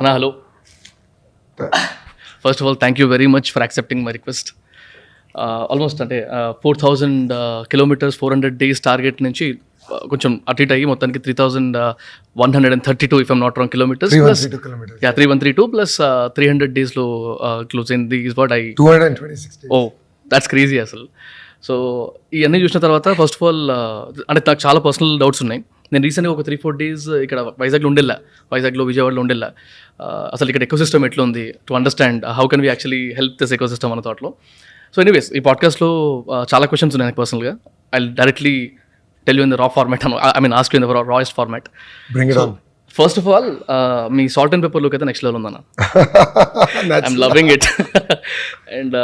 Anna, hello. First of all, thank you very much for accepting my request. Almost అంటే 4,000 kilometers 400 days target నుంచి కొంచెం అటు ఇటు అయ్యి మొత్తానికి 3,132 if I'm not wrong kilometers plus 3,132 plus 300 డేస్లో క్లోజ్ అయింది is what I 226 oh that's crazy అసలు. సో ఇవన్నీ చూసిన తర్వాత ఫస్ట్ ఆఫ్ ఆల్ అంటే నాకు చాలా పర్సనల్ డౌట్స్ ఉన్నాయి. నేను రీసెంట్గా ఒక 3-4 days ఇక్కడ వైజాగ్లో ఉండేలా, వైజాగ్లో విజయవాడలో ఉండేలా. అసలు ఇక్కడ ఎకోసిస్టమ్ ఎట్లా ఉంది to understand how can we actually help this ecosystem అన్న థాట్లో. సో ఎనీవేస్ ఈ పాడ్కాస్ట్లో చాలా క్వశ్చన్స్ ఉన్నాయి నాకు పర్సనల్గా. I directly tell you in the raw format, I mean ask you in the rawest format. First of all మీ salt and pepper look అయితే next level ఉందన్న. I'm loving it and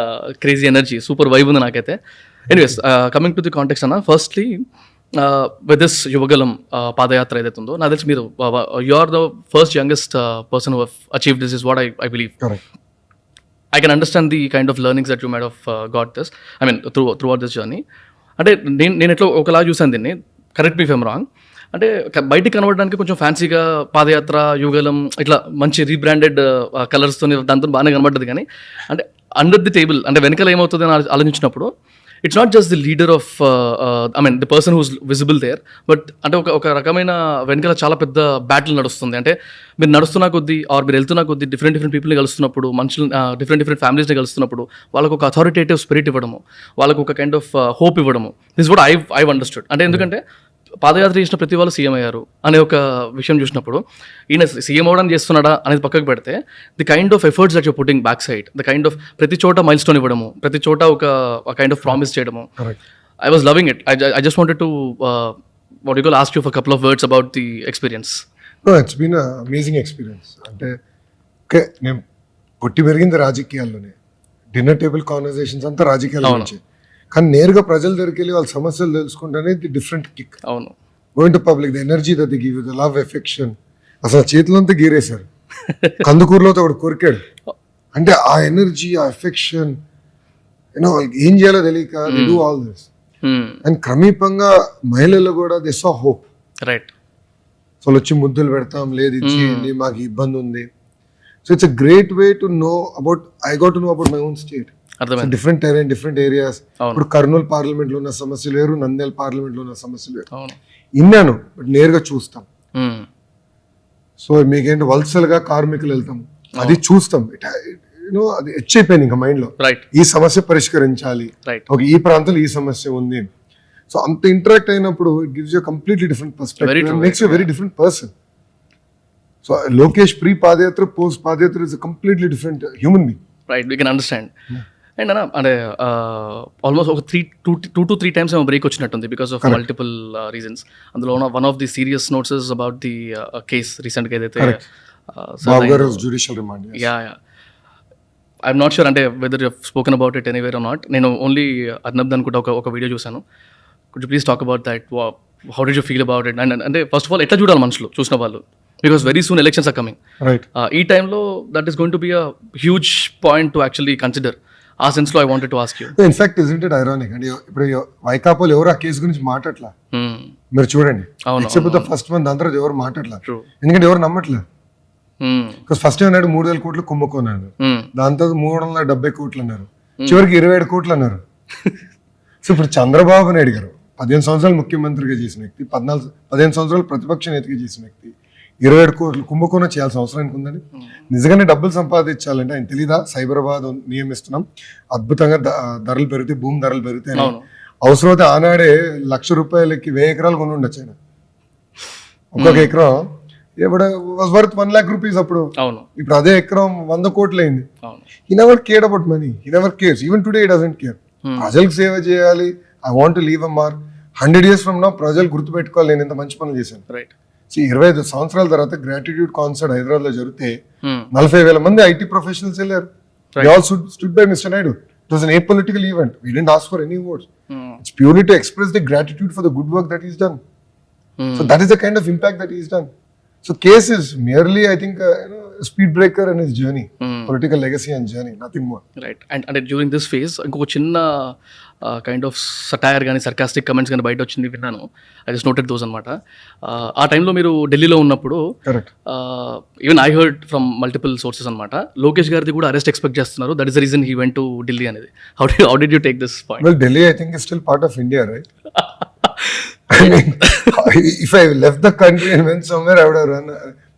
crazy energy, super vibe ఉంది నాకైతే. Anyways coming to the context అన్న, firstly with this Yuvagalam Padayatra ఏదైతే ఉందో, నాకు తెలిసి మీరు you are the first youngest person who have achieved this is what I believe. I can understand the kind of learnings that you might have got this, I mean throughout this journey. అంటే నేను ఎట్లా ఒకలా చూసాను దీన్ని, correct me if I'm wrong. అంటే బయటికి కనబడడానికి కొంచెం ఫ్యాన్సీగా పాదయాత్ర యువగలం ఇట్లా మంచి రీబ్రాండెడ్ కలర్స్తో దాంతో బాగానే కనబడ్డది. కానీ అంటే అండర్ ది టేబుల్ అంటే వెనకాల ఏమవుతుంది అని ఆలోచించినప్పుడు it's not just the leader of I mean the person who's visible there, but అంటే ఒక రకమైన వెనకాల చాలా పెద్ద బ్యాటిల్ నడుస్తుంది. అంటే మీరు నడుస్తున్నా కొద్దీ ఆర్ మీరు వెళ్తున్నా కొద్దీ డిఫరెంట్ పీపుల్ని కలుస్తున్నప్పుడు, మనుషులు డిఫరెంట్ ఫ్యామిలీస్ని కలుస్తున్నప్పుడు వాళ్ళకు ఒక అథారిటేటివ్ స్పిరిట్ ఇవ్వడము, వాళ్ళకు ఒక కైండ్ ఆఫ్ హోప్ ఇవ్వడము. This what I understood. అంటే ఎందుకంటే పాదయాత్ర చేసిన ప్రతి వాళ్ళు సీఎం అయ్యారు అనే ఒక విషయం చూసినప్పుడు, ఈయన సీఎం అవడం చేస్తున్నాడా అనేది పక్కకు పెడితే, the kind of efforts that you're putting back side, the kind of ప్రతి చోట మైల్ స్టోన్ ఇవ్వడము, ప్రతి చోట ఒక కైండ్ ఆఫ్ ప్రామిస్ చేయడము. I was loving it. I just wanted to what you call ask you for couple of words about the experience. It's been amazing experience. అంటే okay, నేను పుట్టి పెరిగింది రాజకీయాల్లోనే, డిన్నర్ టేబుల్ కాన్వర్సేషన్స్ అంతా రాజకీయాల నుంచి, కానీ నేరుగా ప్రజల దగ్గరికి వెళ్ళి వాళ్ళ సమస్యలు తెలుసుకుంటేనే ది డిఫరెంట్ కిక్. అవును, going to public, the energy that they give you, the love, affection. అసలు చేతులంతా గీరేశారు, కందుకూరులో ఒకడు కొరికాడు. అంటే ఆ ఎనర్జీ, ఆ ఎఫెక్షన్, యూనో ఏం చేయాలో తెలియక they do all this. And క్రమీపంగా మహిళలు కూడా they saw hope. Right. So వచ్చి ముద్దులు పెడతాం, లేదు ఇచ్చేయండి, మాకు ఇబ్బంది ఉంది. So it's a great way to know about, I got to know about my own state. Different terrain, different areas. ఇప్పుడు కర్నూలు పార్లమెంట్ లో ఉన్న సమస్యలు వేరు, నంద్యాల పార్లమెంట్ లో ఉన్న సమస్యలు వేరు. ఇన్నాను బట్ నేరుగా చూస్తాం. సో మీకేంటి వలసలుగా కార్మికులు వెళ్తాం, అది చూస్తాం. అది హెచ్చైపోయింది ఇంకా మైండ్ లో, ఈ సమస్య పరిష్కరించాలి, ఒక ఈ ప్రాంతంలో ఈ సమస్య ఉంది. సో అంత ఇంటరాక్ట్ అయినప్పుడు it gives you completely different perspective, makes you very different person. So Lokesh pre Padayatra, post Padayatra is completely different human being. Right, we can understand. And అన్న అంటే ఆల్మోస్ట్ ఒక 2 to 3 times ఏమో బ్రేక్ వచ్చినట్టుంది బికాస్ ఆఫ్ మల్టిపుల్ రీజన్స్. అందులో one of the serious notes is about the case రీసెంట్గా ఏదైతే judicial remand. Yeah, I'm not sure అంటే whether you spoken about it anywhere or not. నేను only Arnab అనుకుంటా ఒక video చూసాను. Could you please talk about that, how did you feel about it? And అంటే first of all ఎట్లా చూడాలి మనుషులు చూసిన వాళ్ళు, because very soon elections are coming. ఈ టైంలో that is going to be a huge point to actually consider. ఆ sense లో I wanted to ask you. In fact isn't it ironic అంటే ఇప్పుడు వైకాపాలో ఎవరు ఆ కేసు గురించి మాట్లాడలా, మీరు చూడండి. ఎక్సెప్ట్ ఫస్ట్ మంత్ దాని తర్వాత ఎవరు మాట్లాడలా, ఎందుకంటే ఎవరు నమ్మట్లేదు. ఫస్ట్ ఏమన్నాడు 3,000 కోట్లు కుంభకోణాడు, దాని తర్వాత 370 కోట్లు అన్నారు, చివరికి 27 కోట్లు అన్నారు. సో ఇప్పుడు చంద్రబాబు నాయుడు గారు 15 సంవత్సరాలు ముఖ్యమంత్రిగా చేసిన వ్యక్తి, 15 సంవత్సరాలు ప్రతిపక్ష నేతగా చేసిన వ్యక్తి 27 కోట్లు కుంభకోణం చేయాల్సిన అవసరం ఉందని, నిజంగానే డబ్బులు సంపాదించాలంటే ఆయన తెలీదా? సైబరాబాద్ నియమిస్తున్నాం, అద్భుతంగా ధరలు పెరిగితే, భూమి ధరలు పెరుగుతాయి, అవసరమైతే ఆనాడే ₹1,00,000 1000 ఎకరాలు కొని ఉండొచ్చు ఆయన. ఒక్కొక్క ఎకరం వాజ్ వర్త్ 1 lakh rupees అప్పుడు. ఇప్పుడు అదే ఎకరం 100 కోట్లు అయింది. He never cared about money, he never cares. Even today he doesn't care. ప్రజలకు సేవ చేయాలి, I want to leave a mark. 100 years from now ప్రజలు గుర్తుపెట్టుకోవాలి నేను ఇంత మంచి పనులు చేశాను. 25 సంవత్సరాల తర్వాత గ్రాటిట్యూడ్ కాన్సర్ట్ హైదరాబాద్ లో జరిగితే 40,000 మంది ఐటీ ప్రొఫెషనల్స్ వెళ్ళారు. They all stood by Mr. Naidu. It was an apolitical event. We didn't ask for any votes. It's purely to express the gratitude for the good work that he's done. So that is the kind of impact that he's done. So case is merely, I think, speed breaker and his journey, political legacy and journey, nothing more. Right. And అంటే during this phase ఇంకొక చిన్న kind of satire కానీ sarcastic comments కానీ బయట వచ్చింది విన్నాను. I just noted those అనమాట. ఆ టైంలో మీరు ఢిల్లీలో ఉన్నప్పుడు correct, even I heard from multiple sources అనమాట, లోకేష్ గారిది కూడా అరెస్ట్ ఎక్స్పెక్ట్ చేస్తున్నారు, that is the reason he went to Delhi అనేది. How did you take this point? Well Delhi I think is still part of India, right? I mean, if I left the country and went somewhere, I would have run.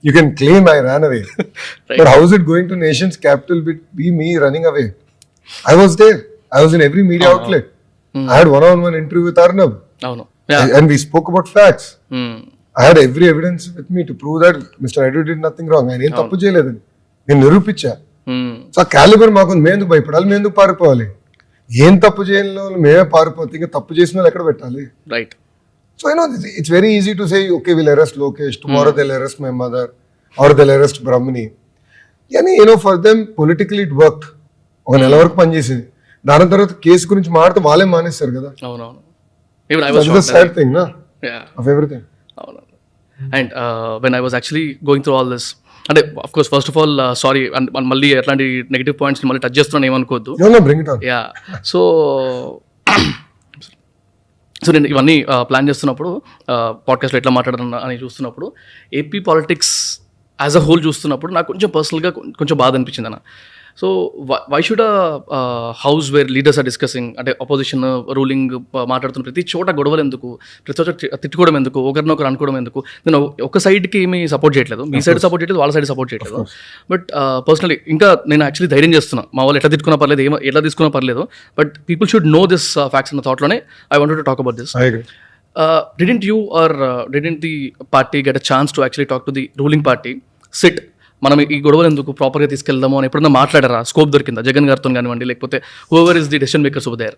You can claim I ran away, right. But how is it going to nation's capital be me running away? I was there. I was in every media outlet. I had one-on-one interview with Arnab. And we spoke about facts. I had every evidence with me to prove that Mr. Naidu did nothing wrong. I నేను తప్పు చేయలేదని నేను నిరూపించా. So ఆ calibre మాకు మేము ఎందుకు భయపడాలి, మేము ఎందుకు పారిపోవాలి? ఏం తప్పు చేయని వాళ్ళు మేమే పారిపోతే ఇంకా తప్పు చేసిన వాళ్ళు ఎక్కడ పెట్టాలి? Right. So it's very easy to say, okay, we'll arrest Lokesh, tomorrow they'll arrest my mother, or they'll arrest Brahmani. Yani, for them, politically it worked. ఒక నెల వరకు పనిచేసింది, దాని తర్వాత కేసు గురించి మాట్లాడితే వాళ్ళే మానేస్తారు కదా. అవునవును. That's the sad thing, na? Yeah. Of everything. అవునవును. And when I was actually going through all this, అంటే of course first of all sorry, మళ్ళీ అట్లాంటి నెగిటివ్ పాయింట్స్ మళ్ళీ టచ్ చేస్తున్నాను ఏమనుకోవద్దు. No, bring it on. Yeah. So నేను ఇవన్నీ plan చేస్తున్నప్పుడు, పాడ్కాస్ట్లో ఎట్లా మాట్లాడాలని అని చూస్తున్నప్పుడు, AP politics as a whole చూస్తున్నప్పుడు నాకు కొంచెం పర్సనల్గా కొంచెం బాధ అనిపించింది అన్న. So why should house where leaders are discussing, అంటే అపోజిషన్ రూలింగ్ మాట్లాడుతున్న ప్రతి చోట గొడవలు ఎందుకు, ప్రతి చోట తిట్టుకోవడం ఎందుకు, ఒకరినొకరు అనుకోవడం ఎందుకు? నేను ఒక సైడ్కి ఏమీ సపోర్ట్ చేయట్లేదు, మీ సైడ్ సపోర్ట్ చేయట్లేదు, వాళ్ళ సైడ్ సపోర్ట్ చేయట్లేదు. బట్ పర్సనలీ ఇంకా నేను యాక్చువల్లీ ధైర్యం చేస్తున్నా, మా వాళ్ళు ఎట్లా తిట్టుకున్నా పర్లేదు, ఎట్లా తీసుకున్నా పర్లేదు, but people should know this facts అన్న థాట్లోనే I wanted to talk about this. Didn't you or didn't the party get a chance to actually talk to the ruling party, sit, మనం ఈ గొడవలు ఎందుకు ప్రాపర్గా తీసుకెళ్దాము అని ఎప్పుడన్నా మాట్లాడారా? స్కోప్ దొరికిందా జగన్ గారితో కానివ్వండి, లేకపోతే whoever is the decision makers over there?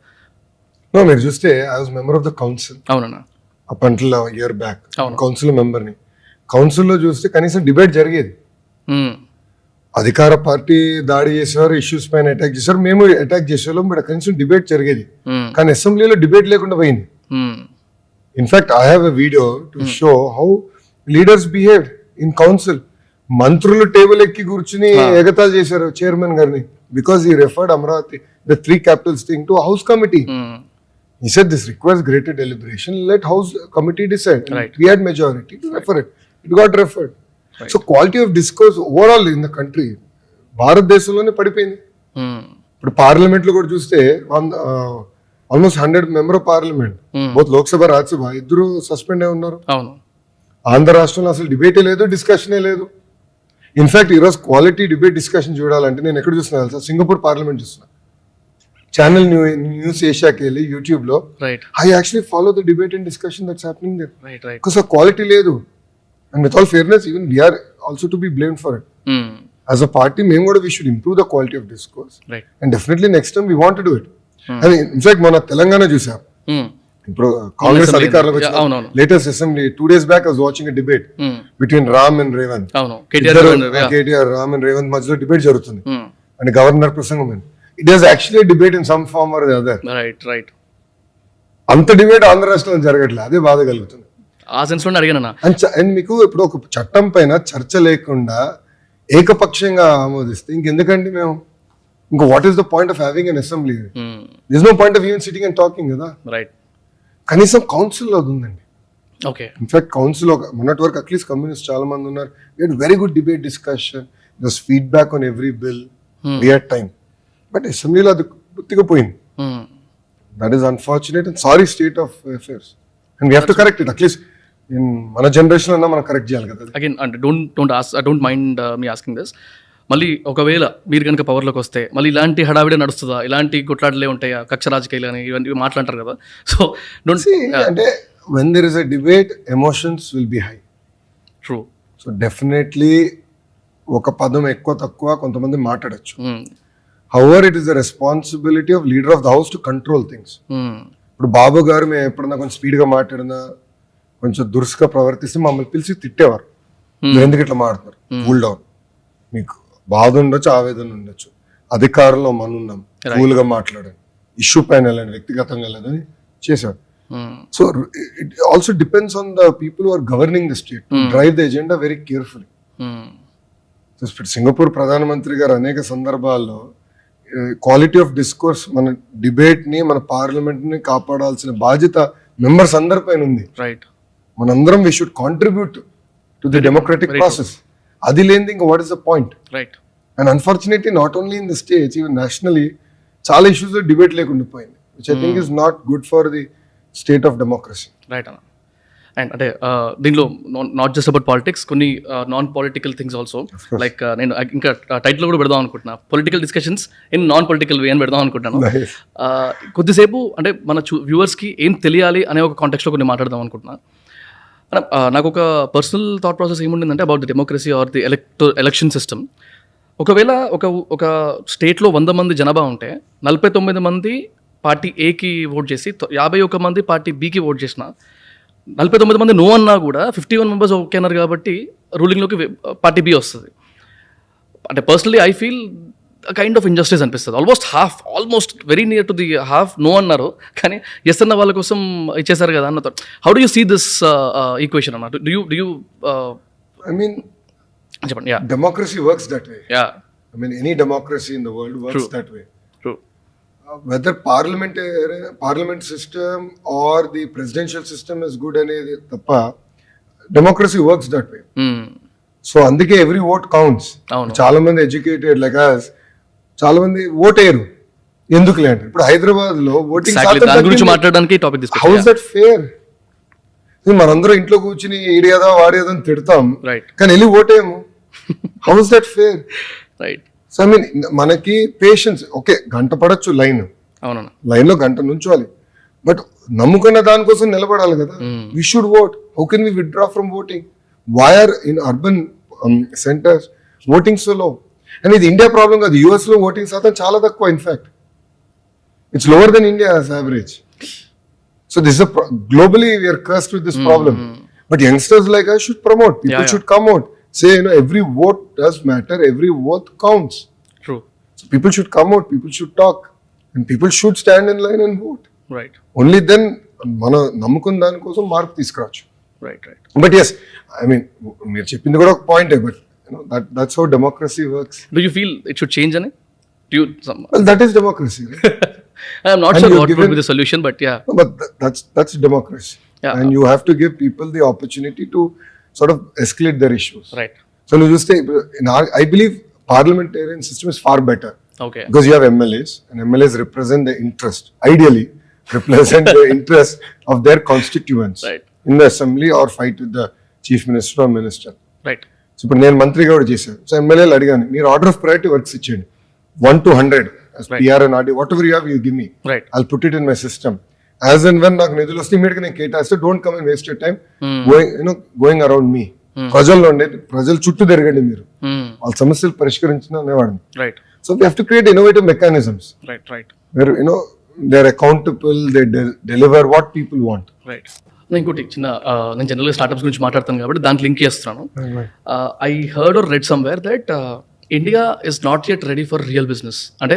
No, మీరు చూస్తే I was member of the council. అవునన్నా, up until year back council మెంబర్ని. కౌన్సిల్లో చూస్తే కనీసం డిబేట్ జరిగేది. అధికార పార్టీ దాడి చేసేవారు, ఇష్యూస్ పైన అటాక్ చేసేవారు, మేము అటాక్ చేసేవాళ్ళం, బట్ కనీసం డిబేట్ జరిగేది. కానీ అసెంబ్లీలో డిబేట్ లేకుండా పోయింది. In fact I have a video to show how leaders behaved in council. మంత్రులు టేబుల్ ఎక్కి కూర్చుని ఎగతాలు చేశారు చైర్మన్ గారిని, because he referred Amravati, the 3 capitals thing, to a house committee. He said this requires greater deliberation, let house committee decide. Right. We had majority to refer it. It got referred. Right. So quality of discourse overall in the country, భారతదేశంలోనే పడిపోయింది. ఇప్పుడు parliament లో కూడా చూస్తే almost 100 member of parliament, both Lok Sabha Rajya Sabha, ఇద్దరు suspend అయి ఉన్నారు. ఆంధ్ర రాష్ట్రంలో అసలు డిబేటే లేదు, డిస్కషనే లేదు. ఇన్ఫాక్ట్ ఈరోజు క్వాలిటీ డిబేట్ డిస్కషన్ చూడాలంటే నేను ఎక్కడ చూస్తున్నా తెలుసా? సింగపూర్ పార్లమెంట్ చూస్తున్నా. ఛానల్ న్యూస్ ఏషియాకి వెళ్ళి యూట్యూబ్ లో I actually follow the debate and discussion that's happening there. Because ఆ క్వాలిటీ లేదు. And with all fairness, even we're also to be blamed for it. As a party మేము కూడా we should improve the quality of discourse, and definitely next time we want to do it. And in fact మన తెలంగాణ చూసాం, ఇప్పుడు కాంగ్రెస్ అధికారంలోకి వచ్చిన latest assembly 2 days back I was watching a debate between Ram and Revant. KTR Ram and Revant మధ్యలో debate జరుగుతుంది and governor ప్రసంగం. It is actually debate in some form or the other. Right. అంత debate Andhra రాష్ట్రంలో జరగట్లేదు, అదే బాధ కలుగుతుంది. ఆ సెన్స్ లో అడిగాను. అండ్ మీకు ఇప్పుడు ఒక చట్టం పైన చర్చ లేకుండా ఏకపక్షంగా ఆమోదిస్తే ఇంకెందుకండి మేము, ఇంకా what is the point of having an assembly? This is no point of even sitting and talking కదా. రైట్. కనీసం కౌన్సిల్లో అది ఉందండి. ఓకే. ఇన్ఫాక్ట్ కౌన్సిల్ మొన్నటి వరకు అట్లీస్ట్ కమ్యూనిస్ట్ చాలా మంది ఉన్నారు. We had very good debate discussion, thus feedback on every bill, we had time. But అసెంబ్లీలో అది పూర్తిగా పోయింది. That is unfortunate and sorry state of affairs, and we have to correct it. At least మన generation అన్నా మనం correct చేయాలి కదా. Again don't mind me asking this. మళ్ళీ ఒకవేళ మీరు కనుక పవర్లోకి వస్తే మళ్ళీ ఇలాంటి హడావిడే నడుస్తుందా, ఇలాంటి కొట్లాటలే ఉంటాయా, కక్ష రాజకీయాలు అని ఇవన్నీ మాట్లాడతారు కదా. సో డోంట్ సీ, అంటే when there is a debate emotions will be high. True. So definitely ఒక పదం ఎక్కువ తక్కువ కొంతమంది మాట్లాడచ్చు. However it is the responsibility of leader of the house to control things. ఇప్పుడు బాబు గారు మేము ఎప్పుడన్నా కొంచెం స్పీడ్గా మాట్లాడినా, కొంచెం దురుసుగా ప్రవర్తిస్తే మమ్మల్ని పిలిచి తిట్టేవారు, ఎందుకు ఇట్లా మాట్లాడుతున్నారు, కూల్ డౌన్, మీకు బాధ ఉండొచ్చు, ఆవేదన ఉండొచ్చు, అధికారంలో మనం ఉన్నాం, కూల్గా మాట్లాడండి, ఇష్యూ పైన వెళ్ళండి, వ్యక్తిగతంగా వెళ్ళదని చేశారు. So it also depends on the people who are governing the state to drive the agenda very carefully. ఇప్పుడు సింగపూర్ ప్రధానమంత్రి గారు అనేక సందర్భాల్లో క్వాలిటీ ఆఫ్ డిస్కోర్స్, మన డిబేట్ ని, మన పార్లమెంట్ ని కాపాడాల్సిన బాధ్యత మెంబర్స్ అందరిపైన ఉంది. రైట్, మనందరం we should contribute to the democratic process. అది లేనిది ఇంకా what is the point? Right. And unfortunately not only in the states, even nationally చాలా ఇష్యూస్ డిబేట్ లేకుండా పోయింది, which I think is not good for the state of democracy. Right అన్న. And అంటే దీనిలో not just about politics, కొన్ని non political things also. Like నేను ఇంకా title కూడా పెడదాం అనుకుంటున్నా, political discussions in non political వే అని పెడదాం అనుకుంటున్నాను. కొద్దిసేపు అంటే మన వ్యూవర్స్కి ఏం తెలియాలి అనే ఒక కాంటెక్స్లో కొన్ని మాట్లాడదాం అనుకుంటున్నా. నాకు ఒక పర్సనల్ థాట్ ప్రాసెస్ ఏముండిందంటే about the democracy or the election system. ఒకవేళ ఒక స్టేట్లో 100 మంది జనాభా ఉంటే 49 మంది పార్టీ ఏకి ఓట్ చేసి 51 మంది పార్టీ బీకి ఓట్ చేసిన 49 మంది నో అన్నా కూడా 51 మెంబర్స్ ఓకే అన్నారు కాబట్టి రూలింగ్లోకి పార్టీ బి వస్తుంది. అంటే personally I feel kind of injustice అనిపిస్తుంది. Almost very near to the half no అన్నారు, కానీ ఎస్ అన్న వాళ్ళ కోసం ఇచ్చేసారు కదా అన్నతో. How do you see this equation అన్న? డూ యూ ఐ మీన్ చెప్పండి. Democracy works that way. I mean, any democracy in the world works True. that way. True. Whether parliament system or the presidential system is good అనేది తప్ప democracy works that way. So అందుకే every vote counts. చాలా మంది educated like us చాలా మంది vote వేయరు, ఎందుకు లేండి. ఇప్పుడు హైదరాబాద్ లో ఓటింగ్ గురించి మాట్లాడడానికి టాపిక్ తీసుకొచ్చాం. How is that fair? మనందరం ఇంట్లో కూర్చుని ఈడేదా వాడేదా అని తిడతాం, కానీ వెళ్ళి ఓటేయము. How is that fair? Right. So I mean మనకి పేషెన్స్, ఓకే గంట పడచ్చు లైన్, అవునన్నా, లైన్ లో గంట నుంచోవాలి, బట్ నమ్ముకున్న దానికోసం నిలబడాలి కదా. We should vote. How can we withdraw from voting? Why are in urban centers voting so low? And ఇది ఇండియా ప్రాబ్లం కాదు, యుఎస్ లో ఓటింగ్ శాతం చాలా తక్కువ. In fact it's lower than India as average. So this globally we're cursed with this problem. But youngsters like us should promote. People should come out. Say, every vote does matter, every vote counts. True. So people should come out, people should talk, and people should stand in line and vote. Right. Only then మన నమ్ముకున్న దానికోసం మార్పు తీసుకురావచ్చు. Right. But yes, I mean, మీరు చెప్పింది కూడా ఒక పాయింటే, but that's how democracy works. Do you feel it should change ani? Well, that is democracy. Right? I am not sure what would be the solution, but yeah. No, but that's democracy. Yeah. And you have to give people the opportunity to sort of escalate their issues. Right. So you just say, I believe parliamentarian system is far better. Okay. Because you have MLAs, and MLAs represent the interest, ideally represent the interest of their constituents. Right. In the assembly or fight with the chief minister or minister. Right. So ఇప్పుడు నేను మంత్రిగా కూడా చేశాను. So ఎమ్మెల్యేలు అడిగాను, మీరు order of priority works ఇచ్చేయండి, 1 to 100 as PR and RD, whatever you have, you give me. Right. I'll put it in my system. As and when నాకు నిధులు వస్తే ఇమీడియట్ గా నేను కేటాయిస్తే, don't come and waste your time going around me. ప్రజల్లో ఉండే ప్రజల చుట్టూ తిరగండి, మీరు వాళ్ళ సమస్యలు పరిష్కరించిన అనేవాడిని. Right. So we have to create innovative mechanisms right where they are accountable, they deliver what people want. Right. ఇంకోటి చిన్న, నేను జనరల్గా స్టార్టప్స్ గురించి మాట్లాడతాను కాబట్టి దానికి లింక్ చేస్తున్నాను. I heard or read somewhere that India is not yet ready for real business. అంటే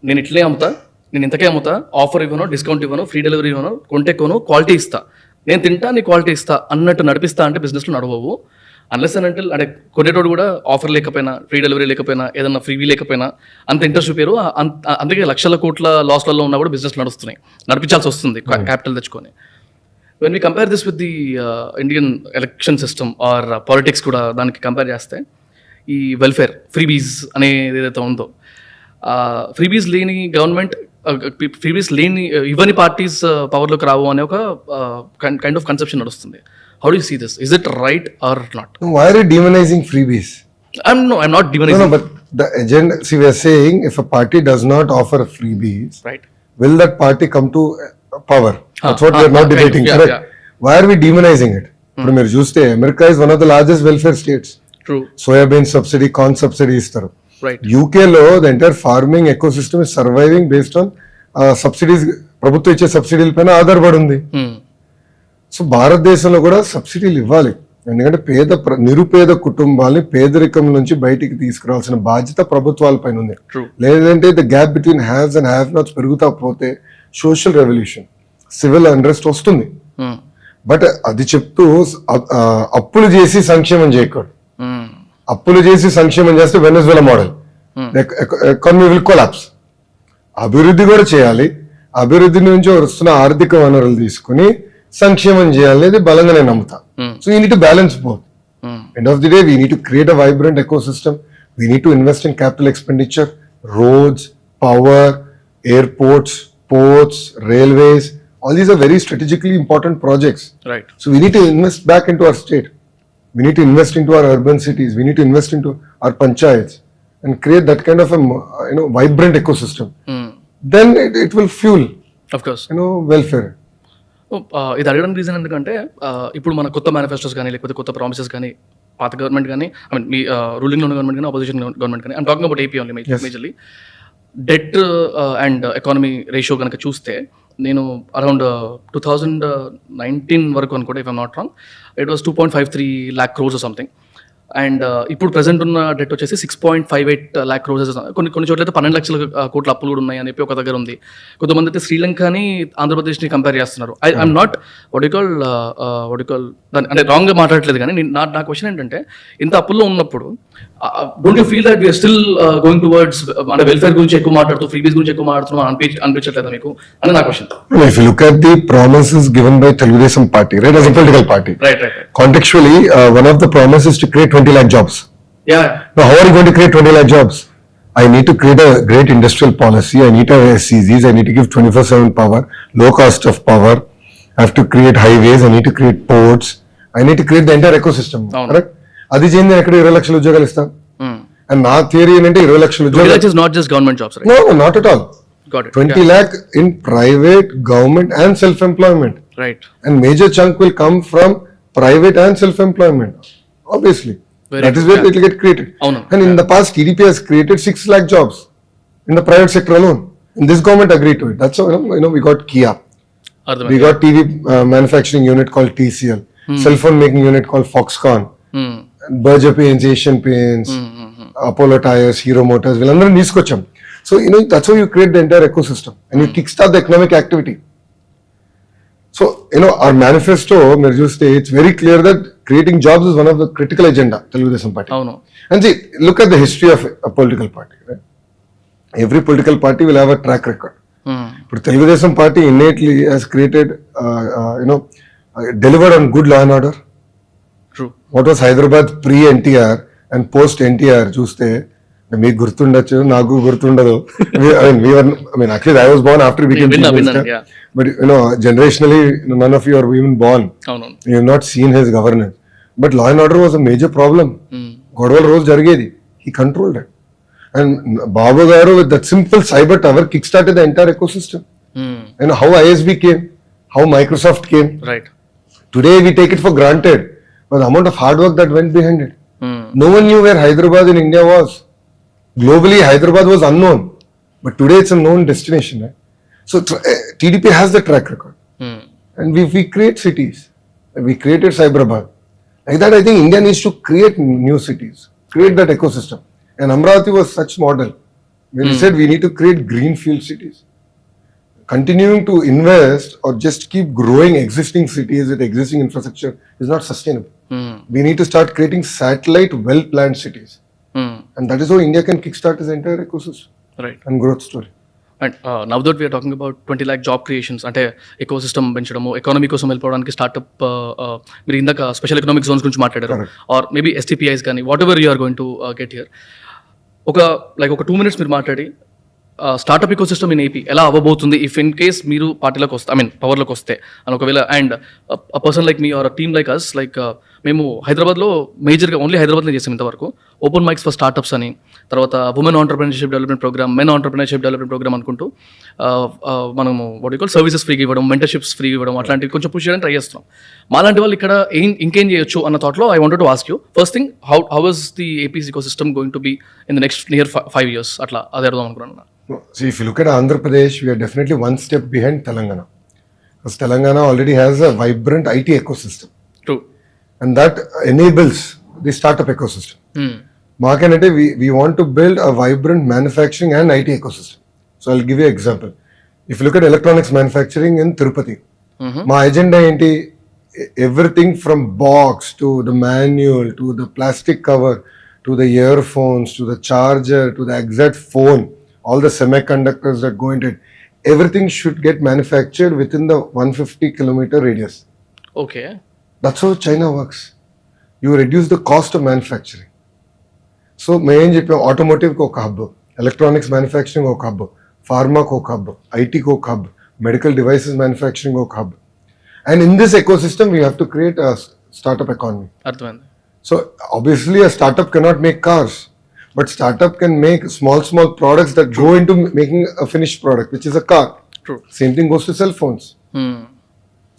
నేను ఇట్లే అమ్ముతా, నేను ఇంతకే అమ్ముతా, ఆఫర్ ఇవ్వను, డిస్కౌంట్ ఇవ్వను, ఫ్రీ డెలివరీ ఇవ్వను, కొంటే కొను, క్వాలిటీ ఇస్తా, నేను తింటా నీ క్వాలిటీ ఇస్తా అన్నట్టు నడిపిస్తా అంటే బిజినెస్లో నడవవు. అన్లెస్ అండ్ అంటిల్ అంటే కొనేటోడు కూడా ఆఫర్ లేకపోయినా, ఫ్రీ డెలివరీ లేకపోయినా, ఏదన్నా ఫ్రీవీ లేకపోయినా అంత ఇంట్రెస్ట్ చూపారు. అందుకే లక్షల కోట్ల లాస్లలో ఉన్నా కూడా బిజినెస్ నడుస్తున్నాయి, నడిపించాల్సి వస్తుంది క్యాపిటల్ తెచ్చుకొని. When we compare this with the Indian election system or politics కూడా దానికి కంపేర్ చేస్తే, ఈ వెల్ఫేర్ ఫ్రీబీస్ అనేది ఏదైతే ఉందో, ఫ్రీబీస్ లేని గవర్నమెంట్, ఫ్రీబీస్ లేని ఇవ్వని పార్టీస్ పవర్లోకి రావు అనే ఒక కైండ్ ఆఫ్ కన్సెప్షన్ నడుస్తుంది. How do you see this? Is it right or not? Why are you demonizing freebies? I'm not demonizing. No, but the agenda, see, we are saying if a party does not offer freebies, right, will that party come to power? That's what we are now debating, correct? Yeah. Why are we demonizing it? మీరు చూస్తే America is one of the largest welfare states. True. Soybean subsidy, corn subsidy ఇస్తారు. Right. UK లో the entire farming ecosystem is surviving based on subsidies, ప్రభుత్వం ఇచ్చే సబ్సిడీల పైన ఆధారపడి ఉంది. So భారతదేశంలో కూడా సబ్సిడీలు ఇవ్వాలి, ఎందుకంటే నిరుపేద కుటుంబాలని పేదరికం నుంచి బయటికి తీసుకురావాల్సిన బాధ్యత ప్రభుత్వాల పైన ఉంది. లేదంటే the gap between haves and have nots పెరుగుతా పోతే సోషల్ రెవల్యూషన్, సివిల్ అన్రెస్ట్ వస్తుంది. బట్ అది చెప్తూ అప్పులు చేసి సంక్షేమం చేయకూడదు. అప్పులు చేసి సంక్షేమం చేస్తే Venezuela model economy will collapse. అభివృద్ధి కూడా చేయాలి, అభివృద్ధి నుంచి వస్తున్న ఆర్థిక వనరులు తీసుకుని సంక్షేమం చేయాలనేది బలంగా నేను నమ్ముతా. So you need to balance both. End of the day, we need to create a vibrant ecosystem. We need to invest in capital expenditure, roads, power, airports, ports, railways. All these are very strategically important projects. Right. So we need to invest back into our state. We need to invest into our urban cities. We need to invest into our panchayats and create that kind of a vibrant ecosystem. Then it will fuel, of course, welfare. ఇది అడగడానికి reason ఎందుకంటే ఇప్పుడు మన కొత్త manifestos కానీ లేకపోతే కొత్త promises కానీ పాత గవర్నమెంట్ కానీ ఐ మీన్ మీ రూలింగ్లో ఉన్న గవర్నమెంట్ కానీ అపోజిషన్ గవర్నమెంట్ కానీ I'm talking about AP only majorly debt and economy ratio కనుక చూస్తే నేను అరౌండ్ 2019 వరకు అనుకుంటే if I'm not wrong it was 2.53 lakh crores something. And ఇప్పుడు ప్రెసెంట్ ఉన్న డెట్ వచ్చేసి 6.58 lakh crores. కొన్ని చోట్ల అయితే 12 లక్షల కోట్ల అప్పులు కూడా ఉన్నాయి అని చెప్పి ఒక దగ్గర ఉంది. కొంతమంది అయితే శ్రీలంకని ఆంధ్రప్రదేశ్ని కంపేర్ చేస్తున్నారు. ఐఎమ్ నాట్ వడికల్ అంటే రాంగ్గా మాట్లాడట్లేదు, కానీ నా క్వశ్చన్ ఏంటంటే ఇంత అప్పుల్లో ఉన్నప్పుడు don't you feel that we're still going towards అంటే వెల్ఫేర్ గురించి ఎక్కువ మాట్లాడుతూ ఫ్రీబీస్ గురించి ఎక్కువ మాట్లాడుతున్నాం అనిపించట్లేదా మీకు అని నా question. If you look at the promises given by Telugu party, right, as a political party, right. Contextually, one of the promises is to create 20 lakh jobs. Yeah. Now, how are you going to create 20 lakh jobs? I need to create a great industrial policy. I need to have SCZs. I need to give 24/7 power, low cost of power. I have to create highways. I need to create ports. I need to create the entire ecosystem. Correct? అది చేయండి ఎక్కడ 20 లక్షల ఉద్యోగాలు ఇస్తాం. And నా theory ఏంటంటే 20 లక్షల ఉద్యోగాలు is not just government jobs, right? No, not at all. Got it. 20 lakh in private, government and self-employment. Right. And major chunk will come from private and self-employment. Obviously. That is where it will get created. And in the past, TDP has created 6 lakh jobs in the private sector alone. And this government agreed to it. That's how, we got Kia. We got TV manufacturing unit called TCL. Cell phone making unit called Foxconn. Berger Paints, Asian Paints, Apollo Tires, Hero Motors. We'll తీసుకొచ్చాం. So, that's how you create the entire ecosystem. And you kickstart the economic activity. So, our manifesto, మీరు చూస్తే, it's very clear that creating jobs is one of the critical agenda, Telugu party. And see, look at the history of a political party, right? Every political party will have a track record. But Telugu party innately has created, delivered on good law and order. True. What was Hyderabad pre-NTR and post-NTR, చూస్తే మీకు గుర్తుండొచ్చు, నాకు గుర్తుండదు. Actually I was born after we became chief minister. But generationally none of you are even born. You have not seen his governance. But law and order was a major problem. గొడవలు రోజు జరిగేది. He controlled it. And Babu garu with that simple cyber tower kickstarted the entire ecosystem. How ISB came, how Microsoft came. Right. Today we take it for granted, but the amount of hard work that went behind it. No one knew where Hyderabad in India was. Globally, Hyderabad was unknown, but today it's a known destination. Right? So TDP has the track record, and we create cities. We created Cyberabad. Like that, I think India needs to create new cities, create that ecosystem. And Amravati was such model. When we said we need to create greenfield cities. Continuing to invest or just keep growing existing cities with existing infrastructure is not sustainable. We need to start creating satellite, well-planned cities. And that is how India can kickstart its entire ecosystem, right, and growth story. And now that we are talking about 20 lakh job creations, అంటే ecosystem పెంచడము, economy కోసం వెళ్ళిపోవడానికి startup, మీరు ఇందాక special economic zones గురించి మాట్లాడారు, or maybe STPIs కానీ whatever you are going to get here. ఒక 2 minutes మీరు మాట్లాడి స్టార్ట్అప్ ఎకోసిస్టమ్ ఇన్ ఏపీ ఎలా అవ్వబోతుంది ఇఫ్ ఇన్ కేస్ మీరు పార్టీలోకి వస్తే, పవర్లోకి వస్తే అని ఒకవేళ. And person like me or team like us, మేము హైదరాబాద్లో మేజర్గా ఓన్లీ హైదరాబాద్లో చేసాం ఇంతవరకు ఓపెన్ మైక్స్ ఫర్ స్టార్ట్అప్స్ అని, తర్వాత women entrepreneurship development program, men entrepreneurship development program అనుకుంటూ మనము సర్వీసెస్ ఫ్రీగా ఇవ్వడం, మెంటర్షిప్స్ ఫ్రీగా ఇవ్వడం, అట్లాంటివి కొంచెం పుష్ చేయడానికి ట్రై చేస్తున్నాం. మాలాంటి వాళ్ళు ఇక్కడ ఇంకేం చేయొచ్చు అన్న థాట్లో I wanted to ask you first thing, how is the AP's ecosystem going to be in the next near 5 years అట్లా అది అర్థం అనుకున్నాను. See, if you look at Andhra Pradesh, we are definitely one step behind Telangana. Because Telangana already has a vibrant IT ecosystem. True. And that enables the startup ecosystem. Markanete, we want to build a vibrant manufacturing and IT ecosystem. So I'll give you an example. If you look at electronics manufacturing in Tirupati, my agenda enti, everything from box to the manual to the plastic cover to the earphones, to the charger, to the exact phone, all the semiconductors that go into it, everything should get manufactured within the 150-kilometer radius. Okay. That's how China works. You reduce the cost of manufacturing. So, main చెప్పాం ఆటోమోటివ్కి ఒక hub, electronics manufacturing ఒక hub, ఫార్మాకి ఒక hub, ఐటీకి ఒక hub, medical devices manufacturing ఒక hub. And in this eco system we have to create a startup economy. అర్థమైంది. So obviously a startup cannot make cars, but startup can make small products that go into making a finished product, which is a car. True. Same thing goes to cell phones.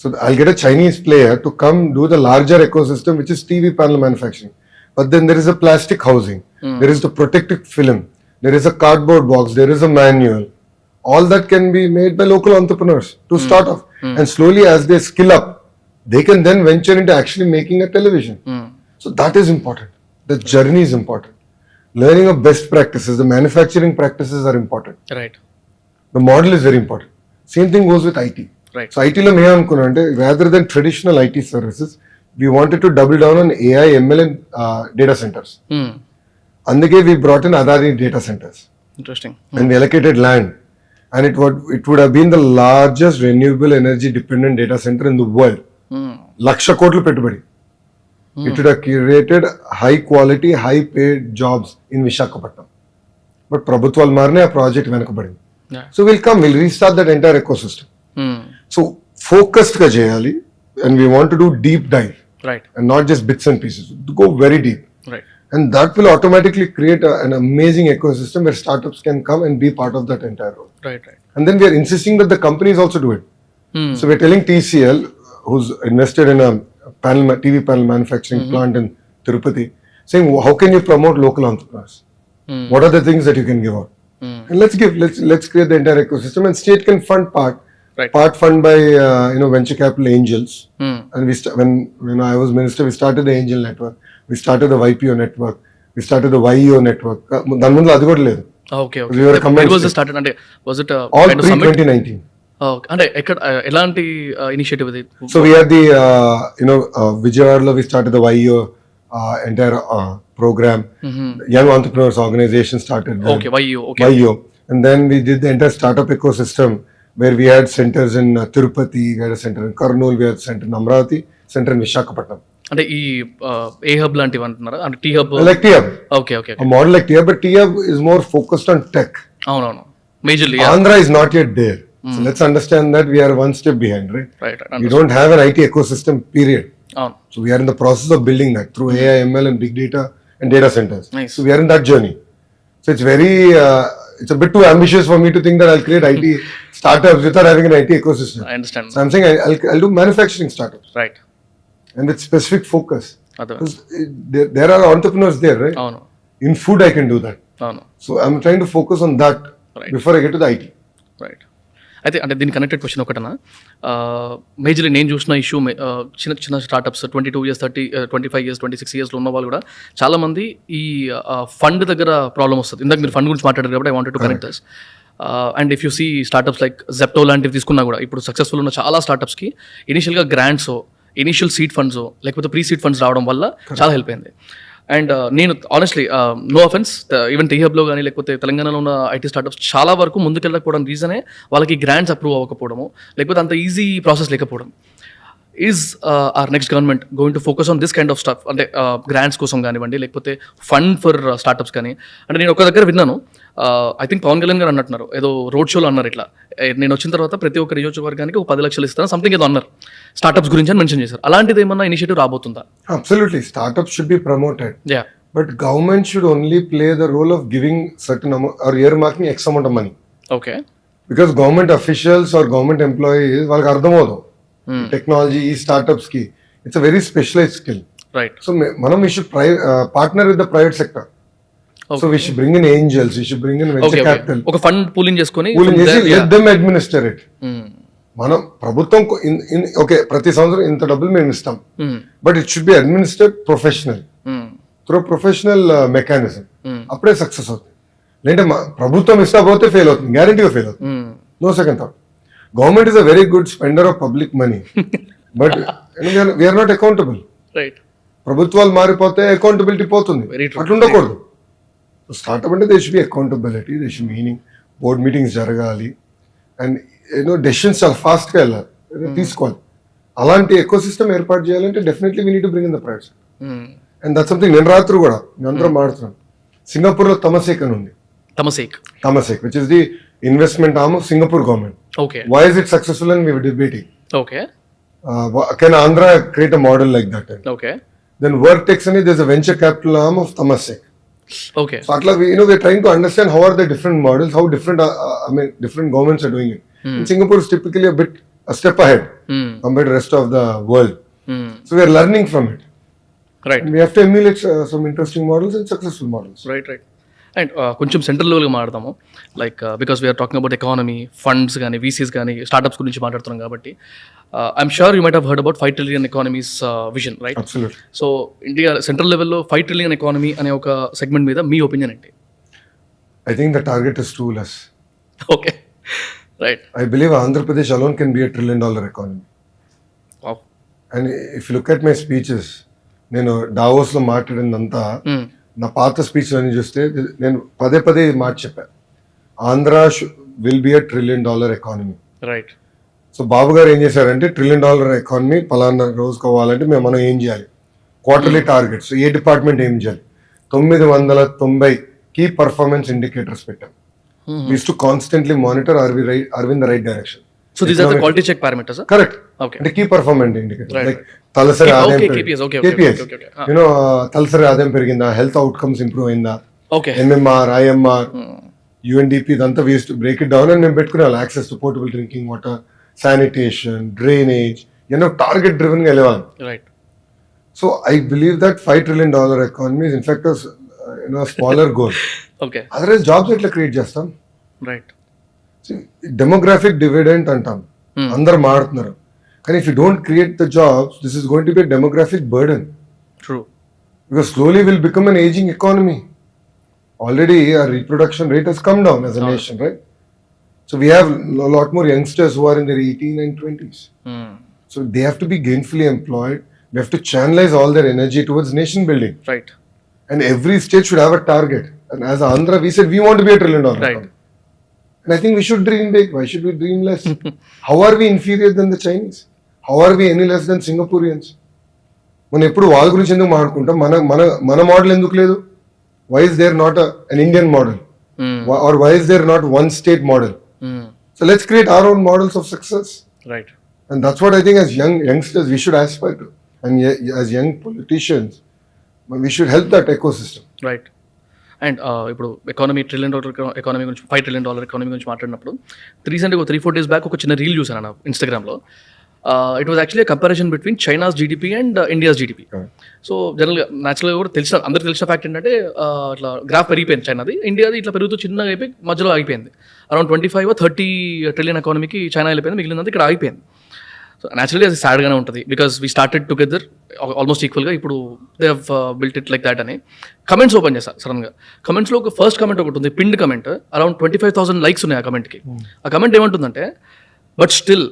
So I'll get a Chinese player to come do the larger ecosystem, which is TV panel manufacturing. But then there is a plastic housing, there is the protective film, there is a cardboard box, there is a manual. All that can be made by local entrepreneurs to start off. And slowly as they skill up, they can then venture into actually making a television. So that is important. The journey is important. Learning of best practices, the manufacturing practices are important. Right. The model is very important. Same thing goes with IT. Right. So IT lo మేము అనుకున్నాం, rather than traditional IT services, we wanted to double down on AI, ML and data centers. అందుకే we brought in Adani data centers. Interesting. And we allocated land. And it would have been the largest renewable energy dependent data center in the world. 1,00,000 కోట్లు పెట్టుబడి. It would have created high quality, high paid jobs in Visakhapatnam. But Prabhutwal Marne a project venakabadindi. So we'll restart that entire ecosystem. So focused ga cheyali, and we want to do deep dive. Right. And not just bits and pieces. Go very deep. Right. And that will automatically create an amazing ecosystem where startups can come and be part of that entire role. Right. And then we are insisting that the companies also do it. So we're telling TCL, who's invested in a TV panel manufacturing plant in Tirupati, saying how can you promote local entrepreneurs? What are the things that you can give out? And let's create the entire ecosystem, and state can fund part. Right. Part fund by venture capital angels. And when I was minister, we started the angel network, we started the YPO network, we started the YEO network. దాని ముందు అది కూడా లేదు. Okay. We were a combined When was it state. started? అంటే was it All kind of pre summit? 2019. Okay. అంటే ఎక్కడ ఎలాంటి initiative ఇది? So we had the Vijayawada we started the YEO entire program. Young entrepreneurs organization started there. Okay. YEO. Okay. YEO. And then we did the entire startup ecosystem where we had centers in Tirupati, we had a center in Kurnool, we had a center in Amravati, center in Visakhapatnam. అంటే ఈ ఏ hub లాంటివి అంటున్నారా? అంటే T hub. Like T-Hub. Okay. Okay. A model like T-Hub, but T-Hub is more focused on tech. అవునవును. Majorly. Andhra is not yet there. So let's understand that we are one step behind, right? Right. We don't have an IT ecosystem, period. అవును. So we are in the process of building that through AI, ML and big data and data centers. Nice. So we are in that journey. So it's very, it's a bit too ambitious for me to think that I'll create IT startups without having an IT ecosystem. I understand. So I'm saying I'll do manufacturing startups. Right. And with specific focus. అదే. Because there are entrepreneurs there, right? అవును. In food I can do that. అవును. So I'm trying to focus on that before I get to the IT. Right. అయితే అంటే దీని connected question ఒకటనా, majorly నేను చూసిన issue చిన్న చిన్న స్టార్టప్స్ 22 years 25 years 26 yearsలో ఉన్న వాళ్ళు కూడా చాలామంది ఈ ఫండ్ దగ్గర ప్రాబ్లమ్ వస్తుంది. ఇందాక మీరు ఫండ్ గురించి మాట్లాడారు కాబట్టి I wanted to connect this. And if you see startups like Zepto లాంటివి తీసుకున్నా కూడా ఇప్పుడు సక్సెస్ఫుల్ ఉన్న చాలా స్టార్టప్స్కి ఇనిషియల్గా గ్రాంట్స్, ఇనిషియల్ సీడ్ ఫండ్స్ లేకపోతే ప్రీ సీడ్ ఫండ్స్ రావడం వల్ల చాలా హెల్ప్ అయింది. అండ్ నేను honestly no offense, even T హబ్లో కానీ లేకపోతే తెలంగాణలో ఉన్న ఐటీ స్టార్టప్స్ చాలా వరకు ముందుకెళ్ళకపోవడం రీజనే వాళ్ళకి గ్రాంట్స్ అప్రూవ్ అవ్వకపోవడము, లేకపోతే అంత ఈజీ ప్రాసెస్ లేకపోవడం. Is or next government going to focus on this kind of stuff, అంటే గ్రాంట్స్ కోసం కానివ్వండి లేకపోతే ఫండ్ ఫర్ స్టార్టప్స్ కానీ? అంటే నేను ఒక దగ్గర విన్నాను, ఐ థింక్ పవన్ కళ్యాణ్ గారు అన్నట్టున్నారు, ఏదో రోడ్ షోలో అన్నారు ఇట్లా, నేను వచ్చిన తర్వాత ప్రతి ఒక్క నియోజకవర్గానికి ఒక 10 లక్షలు ఇస్తాను సంథింగ్ ఏదో అన్నారు స్టార్టప్స్ గురించి అని మెన్షన్ చేశారు. అలాంటిది ఏమన్నా initiative రాబోతుందా? Absolutely, startups should be promoted. Yeah. But government should only play the role of giving certain amount or earmarking X amount of money. Okay. Because government officials or government employees, వాళ్ళకి అర్థమవుతాం technology ఈ startups కి it's a very specialised skill. Right. So మనం we should partner with the private sector. So we should bring in angels, we should bring in venture capital. ఒక fund pooling చేసుకొని let them administer it. మనం ప్రభుత్వం okay ప్రతి సంవత్సరం ఇంత డబ్బులు మేము ఇస్తాం, but it should be administered professional through professional mechanism. అప్పుడే సక్సెస్ అవుతుంది. లేదంటే ప్రభుత్వం ఇస్తా పోతే ఫెయిల్ అవుతుంది, గ్యారంటీగా ఫెయిల్ అవుతుంది. No second thought. Government is a very good spender of public money, but we're not accountable. Right. ప్రభుత్వాలు మారిపోతే అకౌంటబిలిటీ పోతుంది. అట్లా ఉండకూడదు. స్టార్ట్అప్ అంటే they should be accountability, they should meaning, board meetings జరగాలి అండ్ డెసిషన్స్ చాలా ఫాస్ట్గా వెళ్ళాలి, తీసుకోవాలి. అలాంటి ఎకో సిస్టమ్ ఏర్పాటు చేయాలంటే definitely we need to bring in the private sector. And that something నేను రాత్రి కూడా మేము అందరం మాడుతున్నాను. సింగపూర్లో తమసేక్ అని ఉంది. తమసేక్ which is the investment arm of Singapore government. Why is it successful and we were debating. Can Andhra create a model like that? Then Vertex and there's a venture capital arm of Temasek. So atla we're trying to understand how are the different models, how different different governments are doing it. And Singapore is typically a step ahead compared to the rest of the world. So we are learning from it. And we have to emulate some interesting models and successful models. Right. And కొంచెం central లెవెల్గా మాట్లాడతాము, like because we're talking about economy, funds కానీ, VCs కానీ, startups గురించి మాట్లాడుతున్నాం కాబట్టి I'm sure you might have heard about 5 trillion economies vision, right? So India central లెవెల్లో 5 trillion economy అనే ఒక సెగ్మెంట్ మీద మీ ఒపీనియన్ ఏంటి? I think the target is too less. Okay, right. I believe Andhra Pradesh alone can be $1 trillion economy. Wow. And if you look at my speeches, నేను డావోస్లో మాట్లాడిందంతా నా పాత speech అని చూస్తే నేను పదే మాట చెప్పాను, Andhra will be $1 trillion economy. Right. So Babu గారు ఏం చేశారంటే $1 trillion ఎకానమీ పలానా రోజు కావాలంటే మనం ఏం చేయాలి, క్వార్టర్లీ టార్గెట్స్, ఏ డిపార్ట్మెంట్ ఏం చేయాలి, 990 కీ పర్ఫార్మెన్స్ ఇండికేటర్స్ పెట్టాం. To constantly monitor or we in the right direction. So these are the quality check parameters, huh? Correct. Okay. And key performance indicators, right. like talasari aadayam, KPIs, okay. talasari aadayam periginda, health outcomes improve ayinda, okay, MMR, IMR, UNDP, idantha we used to break it down and మేము పెట్టుకునే access to potable drinking water, sanitation, drainage, target driven గా వెళ్ళాలి. Right. So I believe that $5 trillion economy is in fact a smaller goal. Okay. Otherwise jobs ఎట్లా create చేస్తాం? Right. Demographic dividend అంటాం, అందరు మాడుతున్నారు. కానీ if you don't create the jobs, this is going to B a demographic burden. True. Because slowly will become an ageing economy. Already our reproduction rate has come down as a nation, right? So we have a lot more youngsters who are in their 18 and 20s. So they have to be gainfully employed. We have to channelize all their energy towards nation building. Right. And every state should have a target. And as Andhra, we said we want to be $1 trillion. Right. And I think we should dream big. Why should we dream less? How are we inferior than the Chinese? How are we any less than Singaporeans? మనం ఎప్పుడు వాళ్ళ గురించి ఎందుకు మాట్లాడుకుంటాం? మన model ఎందుకు లేదు? Why is there not an Indian model? Or why is there not one state model? So let's create our own models of success. Right. And that's what I think as youngsters we should aspire to. And as young politicians, we should help that ecosystem. Right. And ఇప్పుడు economy $1 trillion economy గురించి, $5 trillion economy గురించి మాట్లాడినప్పుడు రీసెంట్గా 3-4 days back ఒక చిన్న reel చూసాను నా ఇన్స్టాగ్రామ్లో. It was actually comparison between China's GDP and India's GDP. So జనరల్గా న్యాచురల్గా కూడా అందరికి తెలిసిన ఫ్యాక్ట్ ఏంటంటే ఇట్లా గ్రాఫ్ పెరిగిపోయింది చైనాది, ఇండియాది ఇట్లా పెరుగుతూ చిన్నగా అయిపోయి మధ్యలో ఆగిపోయింది. అరౌండ్ 25-30 trillion ఎకానమీకి చైనా వెళ్ళిపోయింది, మిగిలినంత ఇక్కడ ఆగిపోయింది. సో న్యాచురల్లీ అది సాడ్గానే ఉంటుంది, because we started together almost ఈక్వల్గా. ఇప్పుడు they have built it like that అని కమెంట్స్ ఓపెన్ చేస్తాను సడన్గా. కమెంట్స్లో ఒక ఫస్ట్ కమెంట్ ఒకటి ఉంది, పిన్డ్ కమెంట్, అరౌండ్ 25,000 likes ఉన్నాయి ఆ కమెంట్కి. ఆ కమెంట్ ఏమంటుందంటే, but still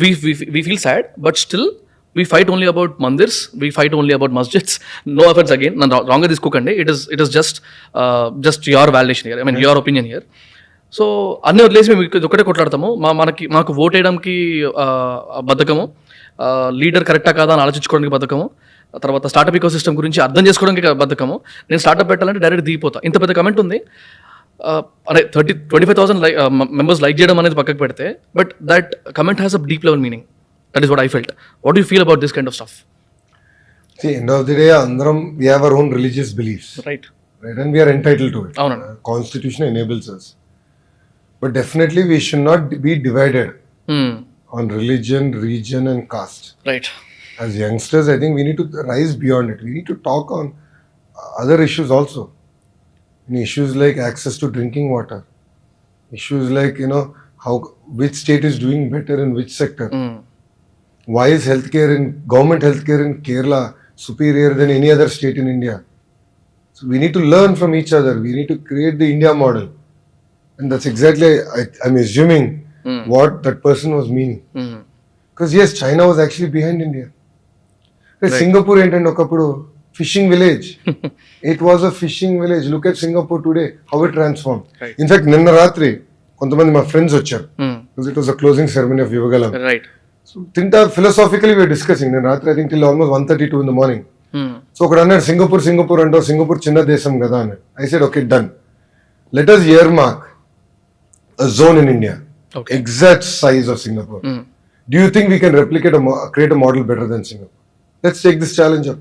we feel sad, but still we fight only about mandirs, we fight only about masjids. No offense again, నన్ను రాంగ్గా తీసుకోకండి, it is just your validation here, I mean your opinion here. So అన్నీ వదిలేసి మేము ఒకటే కొట్లాడతాము, మాకు vote వేయడానికి బద్ధకము, leader కరెక్టా కాదా అని ఆలోచించుకోవడానికి బద్ధకము, తర్వాత స్టార్టప్ ఈకో సిస్టమ్ గురించి అర్థం చేసుకోవడానికి బద్ధకము, నేను స్టార్టప్ పెట్టాలంటే డైరెక్ట్ దిగిపోతా. ఇంత పెద్ద కమెంట్ ఉంది, అదే 25,000 మెంబర్స్ లైక్ చేయడం అనేది పక్కకు పెడితే, but that comment has a deep level meaning. That is what I felt. What you feel about this kind of stuff? End of the day అందరం we have our own religious beliefs, right, and we are entitled to it. అవునండి. Constitution enables us. But definitely we should not be divided on religion, region and caste. Right. As youngsters, I think we need to rise beyond it. We need to talk on other issues also. Issues like access to drinking water. Issues like, which state is doing better in which sector. Why is government healthcare in Kerala superior than any other state in India? So we need to learn from each other. We need to create the India model. And that's exactly, I'm assuming, what that person was meaning. Because yes, China was actually behind India. Right. Singapore ఏంటంటే ఒకప్పుడు fishing village. It was a fishing village. Look at Singapore today, how it transform. In fact నిన్న రాత్రి కొంతమంది మా friends వచ్చారు. It was a closing ceremony of Yuvagalam. So తింటా philosophically we are discussing. నేను రాత్రి I think till almost 1:32 in the morning. So ఒకడు అన్నాడు సింగపూర్ అంటావు, సింగపూర్ చిన్న దేశం కదా అని. I said okay done, let us earmark a zone in India, exact size of Singapore. Do you think we can replicate create a model better than Singapore? Let's take this challenge up.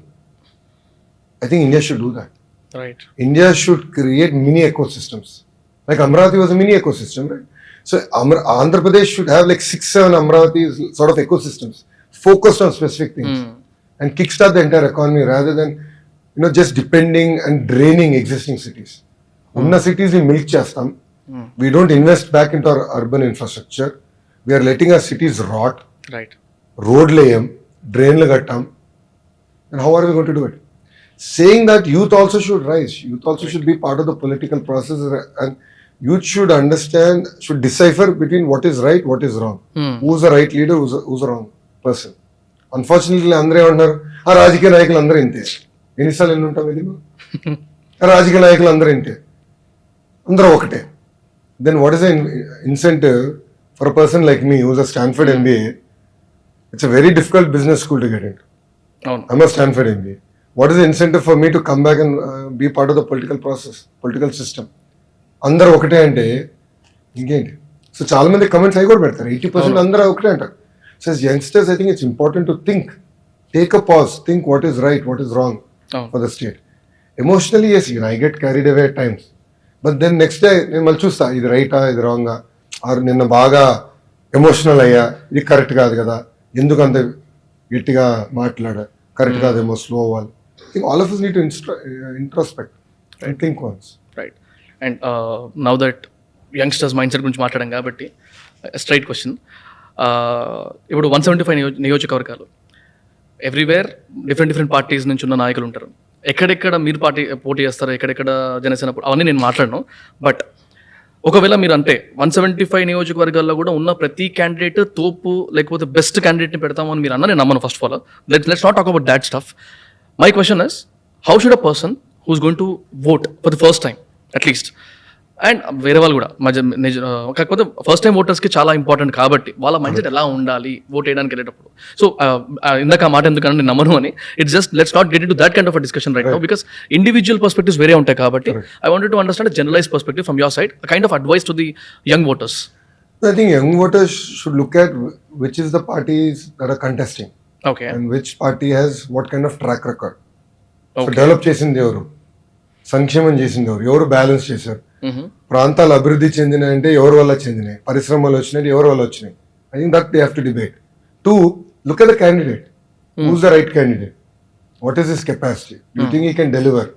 I think India should do that. Right. India should create mini ecosystems. Like Amravati was a mini ecosystem, right? So Andhra Pradesh should have like 6-7 Amravati sort of ecosystems focused on specific things and kickstart the entire economy rather than just depending and draining existing cities. Unna cities we milk chestam. We don't invest back into our urban infrastructure. We are letting our cities rot. Right. Road layam, drain gattam. And how are we going to do it? Saying that youth also should rise. Youth also should be part of the political process, and youth should understand, should decipher between what is right, what is wrong. Who's the right leader, who's the wrong person. Unfortunately, అందరూ ఏమంటారు, ఆ రాజకీయ నాయకులు అందరూ ఇంతే. ఎన్నిసార్లు ఎన్ని ఉంటాం ఇది? ఆ రాజకీయ నాయకులు అందరూ ఇంతే, అందరూ ఒకటే. Then what is the incentive for a person like me who's a Stanford MBA? It's a very difficult business school to get into. I'm a Stanford MBA. What is the incentive for me to come back and be part of the political process, political system? అందరూ ఒకటే అంటే ఇంకేంటి? So చాలా మంది comments అవి కూడా పెడతారు, 80% అందరూ ఒకటే అంటారు. So youngsters I think it's important to think, take a pause, think what is right, what is wrong for the state. Emotionally yes, I get carried away at times, but then next day నేను మళ్ళీ చూస్తా, ఇది రైటా ఇది రాంగా, ఆరు నిన్న బాగా emotional అయ్యా, ఇది కరెక్ట్ కాదు కదా, ఎందుకు అంత గట్టిగా మాట్లాడా, కరెక్ట్ కాదేమో, స్లో అవ్వాలి. I think all of us need to introspect and think once. Right. And now that youngsters mindset గురించి మాట్లాడాం కాబట్టి స్ట్రైట్ క్వశ్చన్, ఇప్పుడు 175 నియోజకవర్గాలు, ఎవ్రీవేర్ డిఫరెంట్ పార్టీస్ నుంచి ఉన్న నాయకులు ఉంటారు. ఎక్కడెక్కడ మీరు పోటీ చేస్తారు, ఎక్కడెక్కడ జనసేన, అవన్నీ నేను మాట్లాడను. బట్ ఒకవేళ మీరు అంటే 175 నియోజకవర్గాల్లో కూడా ఉన్న ప్రతి క్యాండిడేట్ తోపు లేకపోతే బెస్ట్ క్యాండిడేట్ని పెడతాము అని మీరు అన్న, నేను నమ్మను. First of all let's not talk about that stuff. My question is, how should a person who's going to vote for the first time, at least, and వేరే వాళ్ళు కూడా కాకపోతే ఫస్ట్ టైం ఓటర్స్కి చాలా ఇంపార్టెంట్ కాబట్టి వాళ్ళ మైండ్ సెట్ ఎలా ఉండాలి vote వేయడానికి వెళ్ళేటప్పుడు? సో ఇందాక ఆ మాట ఎందుకని నేను నమ్మను అని, it's just let's not get into that kind of a discussion right now, because individual perspectives వేరే ఉంటాయి కాబట్టి I wanted to understand generalize perspective from your side, kind of advice to the young voters. I think young voters should look at which is the parties that are contesting, okay, and which party has what kind of track record. Develop చేసింది ఎవరు, సంక్షేమం చేసింది ఎవరు, ఎవరు balance చేశారు, ప్రాంతాలు అభివృద్ధి చెందినాయంటే ఎవరి వల్ల చెందినాయి, పరిశ్రమలు వచ్చినాయి ఎవరి వల్ల వచ్చినాయి. I think that they have to debate. To look at the candidate, who's the right candidate, what is his capacity, do you think he can deliver.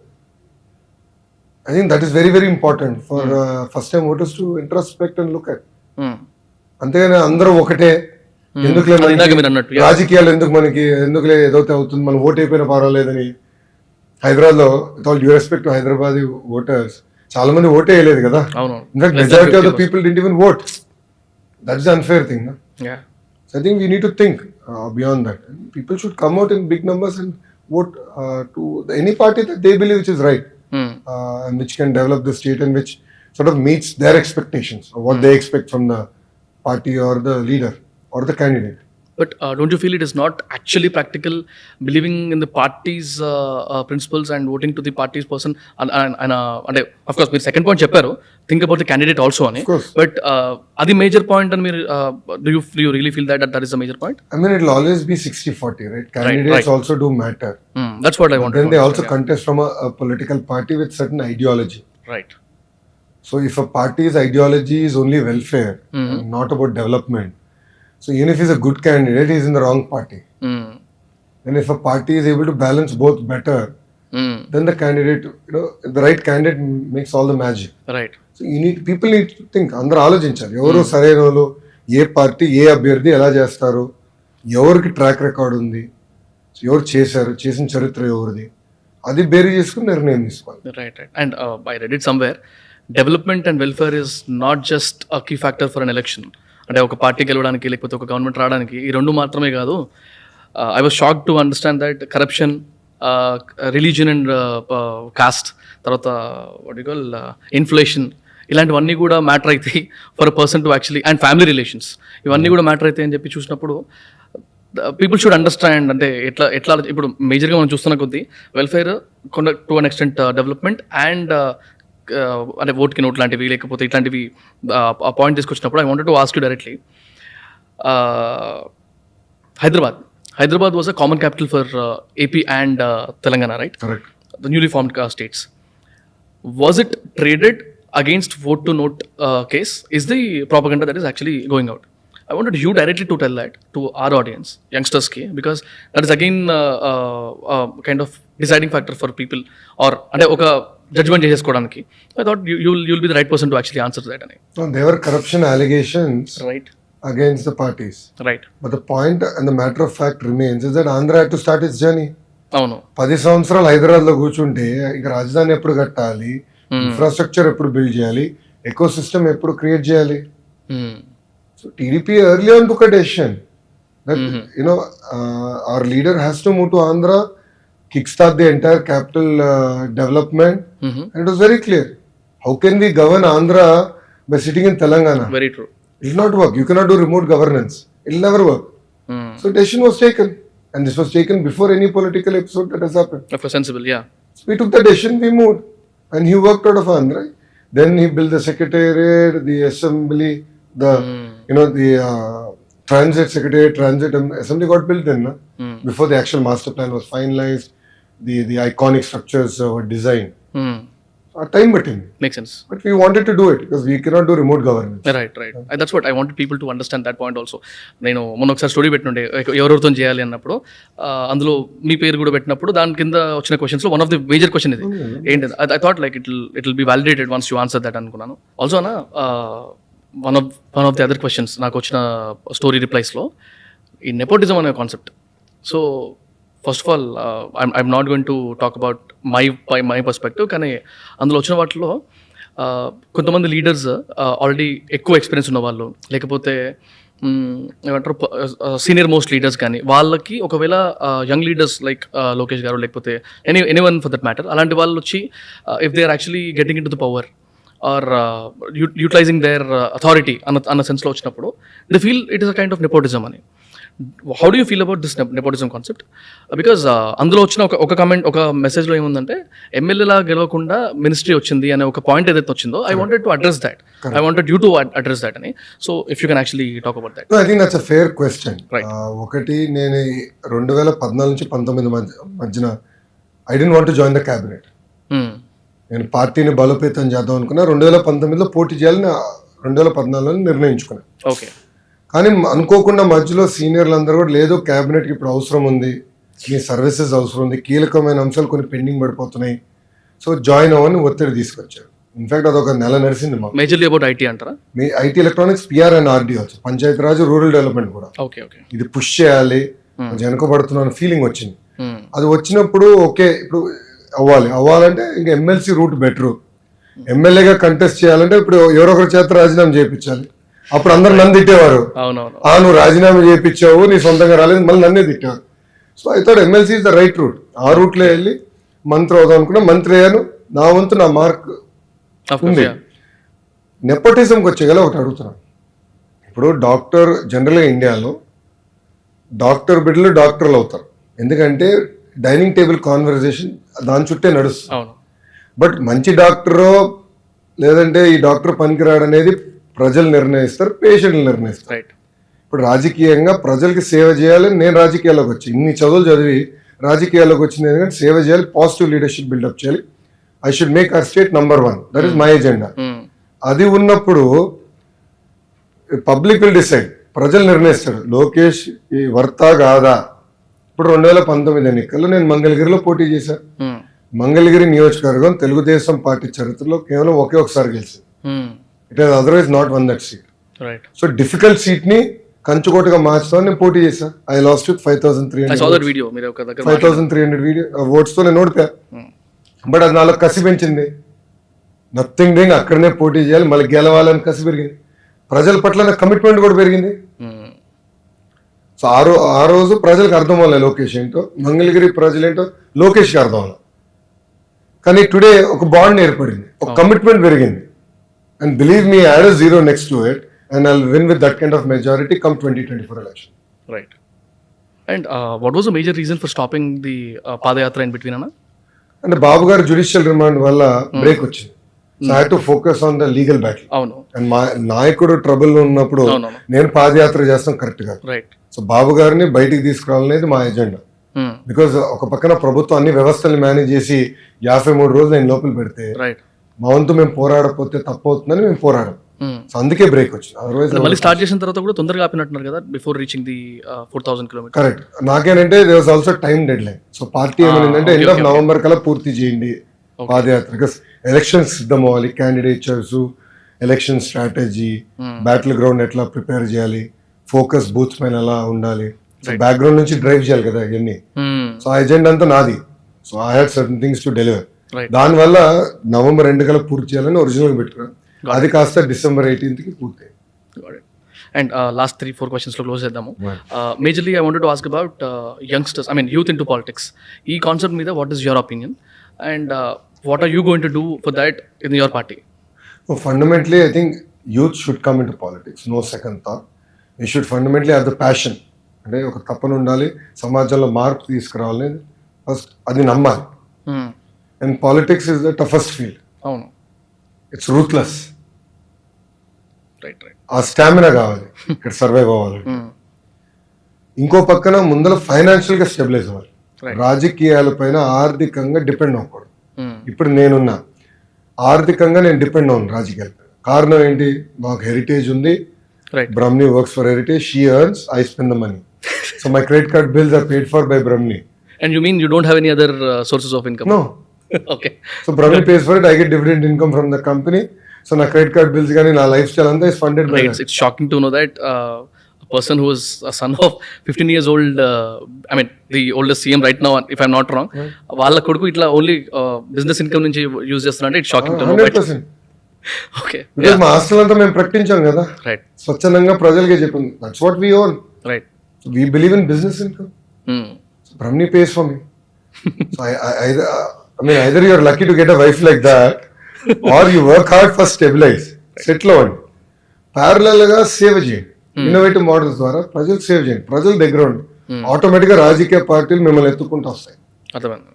I think that is very very important for first time voters to introspect and look at. అంతేగాని అందరూ ఒకటే, ఎందుకులే రాజకీయాలు ఎందుకు మనకి, ఎందుకులే ఏదైతే అవుతుంది, మనం ఓటు అయిపోయినా పర్వాలేదని. హైదరాబాద్లో with all due respect to Hyderabad voters, చాలా మంది ఓటే వేయలేదు కదా. In fact majority of the people didn't even vote. That's the unfair thing. So I think we need to think beyond that. People should come out in big numbers and vote to any party that they believe which is right, and which can develop the state and which sort of meets their expectations or what they expect from the party or the leader or the candidate. But don't you feel it is not actually practical believing in the party's principles and voting to the party's person? And of course, మీరు second point చెప్పారు, think about the candidate also అని. But అది major point and do you really feel that is a major point? I mean, it will always be 60-40, right? Candidates also do matter. That's what I wanted. Then they also contest from a political party with certain ideology. Right. So if a party's ideology is only welfare, not about development, so even if he's a good candidate, he's in the wrong party. And if a party is able to balance both better, then the candidate, the right candidate makes all the magic. Right. So people need to think. అందరూ ఆలోచించాలి, ఎవరు సరైన వాళ్ళు, ఏ party ఏ అభ్యర్థి ఎలా చేస్తారు, ఎవరికి track record ఉంది, ఎవరు చేశారు, చేసిన చరిత్ర ఎవరిది, అది బేరీ చేసుకుని నిర్ణయం తీసుకోవాలి. Right. And I read it somewhere, development and welfare is not just a key factor for an election. అంటే ఒక పార్టీ గెలవడానికి లేకపోతే ఒక గవర్నమెంట్ రావడానికి ఈ రెండు మాత్రమే కాదు. I was shock to understand that corruption religion and cost, తర్వాత వాట్ యు కాల్ ఇన్ఫ్లేషన్, ఇలాంటివన్నీ కూడా మ్యాటర్ అవుతాయి for a person to actually, and family relations, ఇవన్నీ కూడా మ్యాటర్ అవుతాయి అని చెప్పి చూసినప్పుడు పీపుల్ షుడ్ అండర్స్టాండ్. అంటే ఎట్లా ఇప్పుడు మేజర్గా మనం చూస్తున్న కొద్దీ welfare to an extent development and అంటే ఓట్కి నోట్ లాంటివి లేకపోతే ఇట్లాంటివి ఆ పాయింట్ తీసుకొచ్చినప్పుడు I wanted to ask you directly, Hyderabad was a common capital for AP and Telangana, right? Correct. The newly formed states. Was it traded against vote to note case? Is the propaganda that is actually going out? I wanted you directly to tell that to our audience, youngsters ki, because that is again kind of deciding factor for people, or ante oka judgment chesukodaniki. I thought you'll be the right person to actually answer that ani. So there were corruption allegations Right. against the parties. Right. But the point and the matter of fact remains is that Andhra had to start its journey. అవును. 10 సంవత్సరాలు హైదరాబాద్లో కూర్చుంటే ఇక రాజధాని ఎప్పుడు కట్టాలి, infrastructure ఎప్పుడు build చేయాలి, ఎకో సిస్టమ్ ఎప్పుడు క్రియేట్ చేయాలి. So TDP early on took a decision that our leader has to move to Andhra, kickstart the entire capital development, and it was very clear. How can we govern Andhra by sitting in Telangana? Very true. It will not work. You cannot do remote governance. It will never work. So decision was taken, and this was taken before any political episode that has happened. Of course, sensible, yeah. So we took the decision, we moved, and he worked out of Andhra. Then he built the secretariat, the assembly, the the transit secretariat, transit assembly got built then, before the actual master plan was finalized. The iconic structures were designed. Our time butting. Makes sense. But we wanted to do it because we cannot do remote governance. Right. That's what I wanted people to understand that point also. నేను మొన్న ఒకసారి story పెట్టినుండే ఎవరెవరితో చేయాలి అన్నప్పుడు, అందులో మీ పేరు కూడా పెట్టినప్పుడు దాని కింద వచ్చిన క్వశ్చన్స్లో one of the major question ఇది ఏంటి, I thought like it will be validated once you answer that అనుకున్నాను. ఆల్సో అన్న one of the other questions నాకు వచ్చిన స్టోరీ రిప్లైస్లో ఈ నెపోటిజం అనే concept. So first of all I'm not going to talk about my perspective, కానీ అందులో వచ్చిన వాటిలో కొంతమంది లీడర్స్ ఆల్రెడీ ఎక్కువ ఎక్స్పీరియన్స్ ఉన్న వాళ్ళు, లేకపోతే ఏమంటారు సీనియర్ మోస్ట్ లీడర్స్, కానీ వాళ్ళకి ఒకవేళ యంగ్ లీడర్స్ లైక్ లోకేష్ గారు లేకపోతే ఎనీవన్ ఫర్ దట్ మ్యాటర్, అలాంటి వాళ్ళు వచ్చి if they are actually getting in to the power or utilizing their authority అన్న సెన్స్లో వచ్చినప్పుడు they feel it is a kind of nepotism అని. How do you feel about this nepotism concept? Because అందులో వచ్చిన ఒక కమెంట్, ఒక మెసేజ్లో ఏముందంటే ఎమ్మెల్యేలా గెలవకుండా మినిస్ట్రీ వచ్చింది అనే ఒక పాయింట్ ఏదైతే వచ్చిందో, I wanted to address that, I wanted you to address that అని. So if you can actually talk about that. I think that's a fair question. ఒకటి, నేను 2014 నుంచి 19 మధ్యన I don't want to join the cabinet. నేను పార్టీని బలోపేతం చేద్దాం అనుకున్నా. 2019లో పోటీ చేయాలని 2014లో నిర్ణయించుకున్నాను. ఓకే. కానీ అనుకోకుండా మధ్యలో సీనియర్లు అందరూ కూడా లేదు, క్యాబినెట్కి ఇప్పుడు అవసరం ఉంది, మీ సర్వీసెస్ అవసరం ఉంది, కీలకమైన అంశాలు కొన్ని పెండింగ్ పడిపోతున్నాయి, సో జాయిన్ అవ్వని ఒత్తిడి తీసుకొచ్చారు. ఇన్ఫాక్ట్ అదొక నెల నడిచింది మాకు. మేజర్లీ అబౌట్ ఐటీ అంటారా? మీ IT, electronics, PR and RD వచ్చు, పంచాయతీరాజ్, రూరల్ డెవలప్మెంట్ కూడా. ఓకే. ఇది పుష్ చేయాలి, వెనుకబడుతున్న ఫీలింగ్ వచ్చింది. అది వచ్చినప్పుడు ఓకే, ఇప్పుడు అవ్వాలంటే ఇంకా MLC రూట్ బెటరు. ఎమ్మెల్యేగా కంటెస్ట్ చేయాలంటే ఇప్పుడు ఎవరొకరి చేత రాజీనామా చేయించాలి. అప్పుడు అందరు నన్ను తిట్టేవారు, నువ్వు రాజీనామా చేయించావు, నీ సొంతంగా రాలేదు, మళ్ళీ నన్నే తిట్టేవారు. So I thought MLC is the right route. ఆ రూట్లో వెళ్ళి మంత్రి అవుదాం అనుకున్నా, మంత్రి అయ్యాను. నా వంతు నా మార్క్ ఉంది. నెపోటిజంకి వచ్చేగల ఒకటి అడుగుతున్నాను. ఇప్పుడు డాక్టర్, జనరల్గా ఇండియాలో డాక్టర్ బిడ్డలు డాక్టర్లు అవుతారు, ఎందుకంటే డైనింగ్ టేబుల్ కాన్వర్జేషన్ దాని చుట్టే నడుస్తుంది. బట్ మంచి డాక్టరో లేదంటే ఈ డాక్టర్ పనికిరాడు అనేది ప్రజలు నిర్ణయిస్తారు, పేషెంట్లు నిర్ణయిస్తారు. ఇప్పుడు రాజకీయంగా ప్రజలకి సేవ చేయాలని నేను రాజకీయాల్లోకి వచ్చి ఇన్ని చదువులు చదివి రాజకీయాల్లోకి వచ్చింది ఎందుకంటే సేవ చేయాలి, పాజిటివ్ లీడర్షిప్ బిల్డప్ చేయాలి. I should make our state number 1. That is my agenda. అది ఉన్నప్పుడు పబ్లిక్ విల్ డిసైడ్, ప్రజలు నిర్ణయిస్తారు లోకేష్ ఈ వర్తా కాదా. ఇప్పుడు 2019 ఎన్నికల్లో నేను మంగళగిరిలో పోటీ చేశాను. మంగళగిరి నియోజకవర్గం తెలుగుదేశం పార్టీ చరిత్రలో కేవలం ఒకసారి గెలిచింది. It has otherwise not one that seat. So difficult seat ని కంచుకోటగా మార్చుతాను నేను పోటీ చేశాను. ఐ లాస్ట్ విత్ 5,300 ఓట్స్ తో నేను ఓడిపోయా. బట్ అది నాలో కసి పెంచింది. నథింగ్ డూయింగ్, అక్కడనే పోటీ చేయాలి, మళ్ళీ గెలవాలని కసి పెరిగింది. ప్రజల పట్ల నా కమిట్మెంట్ కూడా పెరిగింది. సో ఆ రోజు ప్రజలకు అర్థం అవ్వలే లోకేష్ ఏంటో, మంగళగిరి ప్రజలేంటో, లోకేష్కి అర్థం అవ్వాలి. కానీ టుడే ఒక బాండ్ ఏర్పడింది, ఒక కమిట్మెంట్ పెరిగింది. And believe me, add a zero next to it and I'll win with that kind of majority come 2024 election. Right. And what was the major reason for stopping the padayatra in between అన్న? అంటే Babu garu judicial remand వల్ల break వచ్చింది. So I had to focus on the legal battle. అవును. And మా నాయకుడు trouble ఉన్నప్పుడు నేను పాదయాత్ర చేస్తాం కరెక్ట్ కాదు. రైట్. సో బాబు గారిని బయటికి తీసుకురావాలనేది మా ఎజెండా. బికాజ్ ఒక పక్కన ప్రభుత్వం అన్ని వ్యవస్థల్ని మేనేజ్ చేసి 53 రోజులు నేను లోపల పెడితే మా వంతు మేము పోరాడకపోతే తప్పు అవుతుందని మేము పోరాడం. సో అందుకే బ్రేక్ వచ్చింది. అదర్వైజ్ మళ్ళీ స్టార్ట్ చేసిన తర్వాత కూడా తొందరగా ఆపినట్టున్నారు కదా, before reaching the 4000 kilometres. Correct. నాకేనంటే there was also time deadline. So party ఏమైందంటే ఎండ్ ఆఫ్ నవంబర్ కల్లా పూర్తి చేయండి పాదయాత్ర. బికాస్ ఎలక్షన్స్ సిద్ధం అవ్వాలి, candidatures, election strategy, battle ground ఎట్లా ప్రిపేర్ చేయాలి, ఫోకస్ బూత్స్ పైన ఎలా ఉండాలి, బ్యాక్గ్రౌండ్ నుంచి డ్రైవ్ చేయాలి కదా ఇవన్నీ. సో ఆ ఎజెండా అంతా నాది. So I had certain things to deliver. దానివల్ల నవంబర్ 2 కల్లా పూర్తి చేయాలని ఒరిజినల్ పెట్టుకున్నాను. అది కాస్త డిసెంబర్ 18కి పూర్తి. అండ్ లాస్ట్ 3-4 questions లో క్లోజ్ చేద్దాము. Majorly I wanted to ask about youngsters, I mean youth into politics. ఈ కాన్సెప్ట్ మీద what is your opinion and what are you going to do for that in your party? Fundamentally I think youth should come into politics, no second thought. You should fundamentally have the passion. అంటే ఒక తపన ఉండాలి, సమాజంలో మార్పు తీసుకురావాలి, first అది నమ్మాలి. And politics is the toughest field. అవును. It's ruthless. రైట్. ఆ స్టామినా కావాలి ఇక్కడ సర్వైవ్ అవ్వాలి. ఇంకో పక్కన ముందర ఫైనాన్షియల్ గా స్టెబిలైజ్ అవ్వాలి. రాజకీయాల పైన ఆర్థికంగా డిపెండ్ అవ్వకూడదు. ఇప్పుడు నేనున్నా ఆర్థికంగా నేను డిపెండ్ అవ్వను రాజకీయాల పైన. కారణం ఏంటి? మాకు హెరిటేజ్ ఉంది. Brahmani works for heritage. She earns, I spend the money. So my credit card bills are paid for by Brahmani. And you mean you don't have any other sources of income? No. Okay. So Brahmani pays for it. I get dividend income from the company. So my credit card bills gaani na lifestyle anta is funded by that. It's shocking to know that a person who is a son of 15 years old, I mean the oldest CM right now, if I'm not wrong, వాళ్ళ కొడుకు ఇట్లా only business income నుంచి use చేస్తున్నారంటే it's shocking to know. 100%. Okay. మా ఆస్తులు అంతా మేము ప్రకటించాం కదా, రైట్, స్వచ్ఛందంగా ప్రజలకే చెప్పింది. That's what we own. Right. We believe in business income. So Brahmani pays for me. So I mean either you're lucky to get a wife like that or you work hard for stabilize, settle on. Parallel గా save చేయండి. Innovative models ద్వారా ప్రజలకు save చేయండి. ప్రజల దగ్గర ఉండి ఆటోమేటిక్గా రాజకీయ పార్టీలు మిమ్మల్ని ఎత్తుకుంటూ వస్తాయి.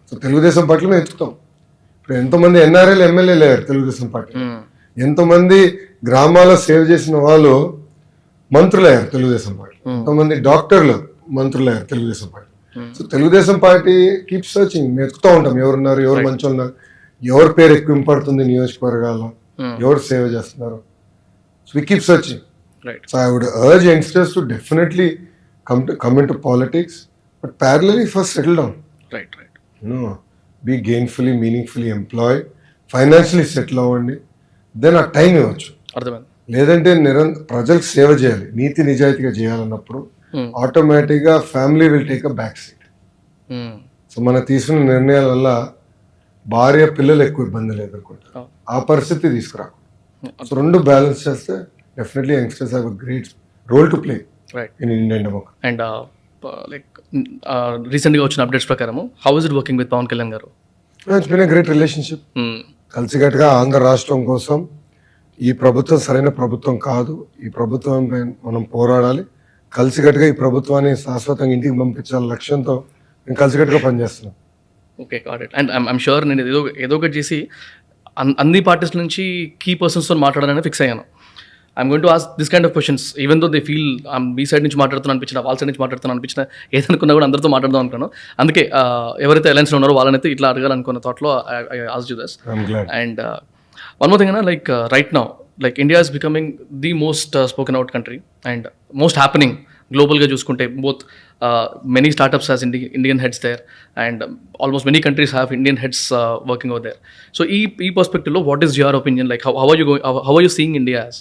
సో తెలుగుదేశం పార్టీలు మేము ఎత్తుకుతాం. ఇప్పుడు ఎంతోమంది ఎన్ఆర్ఎల్ ఎమ్మెల్యేలు అయ్యారు తెలుగుదేశం పార్టీ. ఎంతోమంది గ్రామాల్లో సేవ్ చేసిన వాళ్ళు మంత్రులు అయ్యారు తెలుగుదేశం పార్టీ. ఎంతోమంది డాక్టర్లు మంత్రులు అయ్యారు Telugu Desam party. So Telugu Desam party keep searching. మేము ఎత్తుకుతూ ఉంటాం ఎవరున్నారు, ఎవరు మంచి ఉన్నారు, ఎవరి పేరు ఎక్కువ ఇంపడుతుంది నియోజకవర్గాల్లో, ఎవరు సేవ చేస్తున్నారు. So we keep searching. So I would urge youngsters to definitely come into politics, but parallelly first settle down. Right. Be gainfully, meaningfully employed, financially settle అవ్వండి. దెన్ ఆ టైం ఇవ్వచ్చు. అర్థమైంది. లేదంటే ప్రజలకు సేవ చేయాలి, నీతి నిజాయితీగా చేయాలన్నప్పుడు ఆటోమేటిక్గా family will take a back seat. So మనం తీసుకున్న నిర్ణయాల వల్ల భార్య పిల్లలు ఎక్కువ ఇబ్బందులు ఎదుర్కొంటారు. ఆ పరిస్థితి తీసుకురాకు. సో రెండు బ్యాలెన్స్ చేస్తే definitely youngsters have a great role to play in Indian democracy. And like రీసెంట్గా వచ్చిన అప్డేట్స్ ప్రకారం how is it working with Pawan Kalyan గారు? It's been a great relationship. కలిసికట్టుగా ఆంధ్ర రాష్ట్రం కోసం ఈ ప్రభుత్వం సరైన ప్రభుత్వం కాదు, ఈ ప్రభుత్వం మనం పోరాడాలి, కలిసికట్టుగా ఈ ప్రభుత్వాన్ని శాశ్వతంగా ఇంటికి పంపించాల లక్ష్యంతో నేను కలిసికట్టుగా పనిచేస్తున్నాను. Okay, got it. And I'm sure నేను ఏదో ఒకటి చేసి అన్ని పార్టీస్ నుంచి కీ పర్సన్స్తో మాట్లాడాలని ఫిక్స్ అయ్యాను. I'm going to ask this kind of questions even though they feel me side నుంచి మాట్లాడుతున్నా అనిపించిన, వాళ్ళ సైడ్ నుంచి మాట్లాడుతున్నా అనిపించిన, ఏదనుకున్నా కూడా అందరితో మాట్లాడదాం అనుకున్నాను. అందుకే ఎవరైతే అలయన్స్లో ఉన్నారో వాళ్ళనైతే ఇట్లా అడగాలనుకున్న థాట్లో I asked you this. And one more thing అన్న, like right now like India is becoming the most spoken out country and most happening గ్లోబల్గా చూసుకుంటే. Both many startups has Indian heads there and almost many countries have Indian heads working over there. So ఈ పర్స్పెక్టివ్లో what is your opinion? Like how are you seeing India as?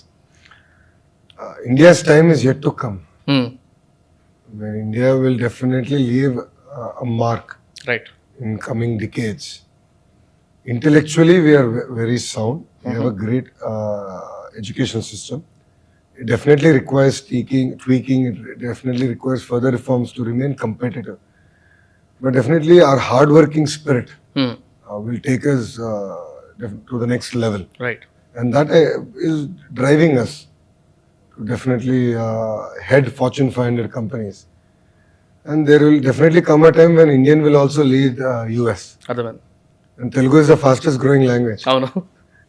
India's time is yet to come. When India will definitely leave a mark, right, in coming decades. Intellectually, we are very sound. We have a great education system. It definitely requires tweaking. It definitely requires further reforms to remain competitive. But definitely our hard-working spirit will take us to the next level. Right. And that is driving us to definitely head Fortune 500 companies. And there will definitely come a time when Indian will also lead US. అర్థమైంది. And Telugu is the fastest growing language అవును.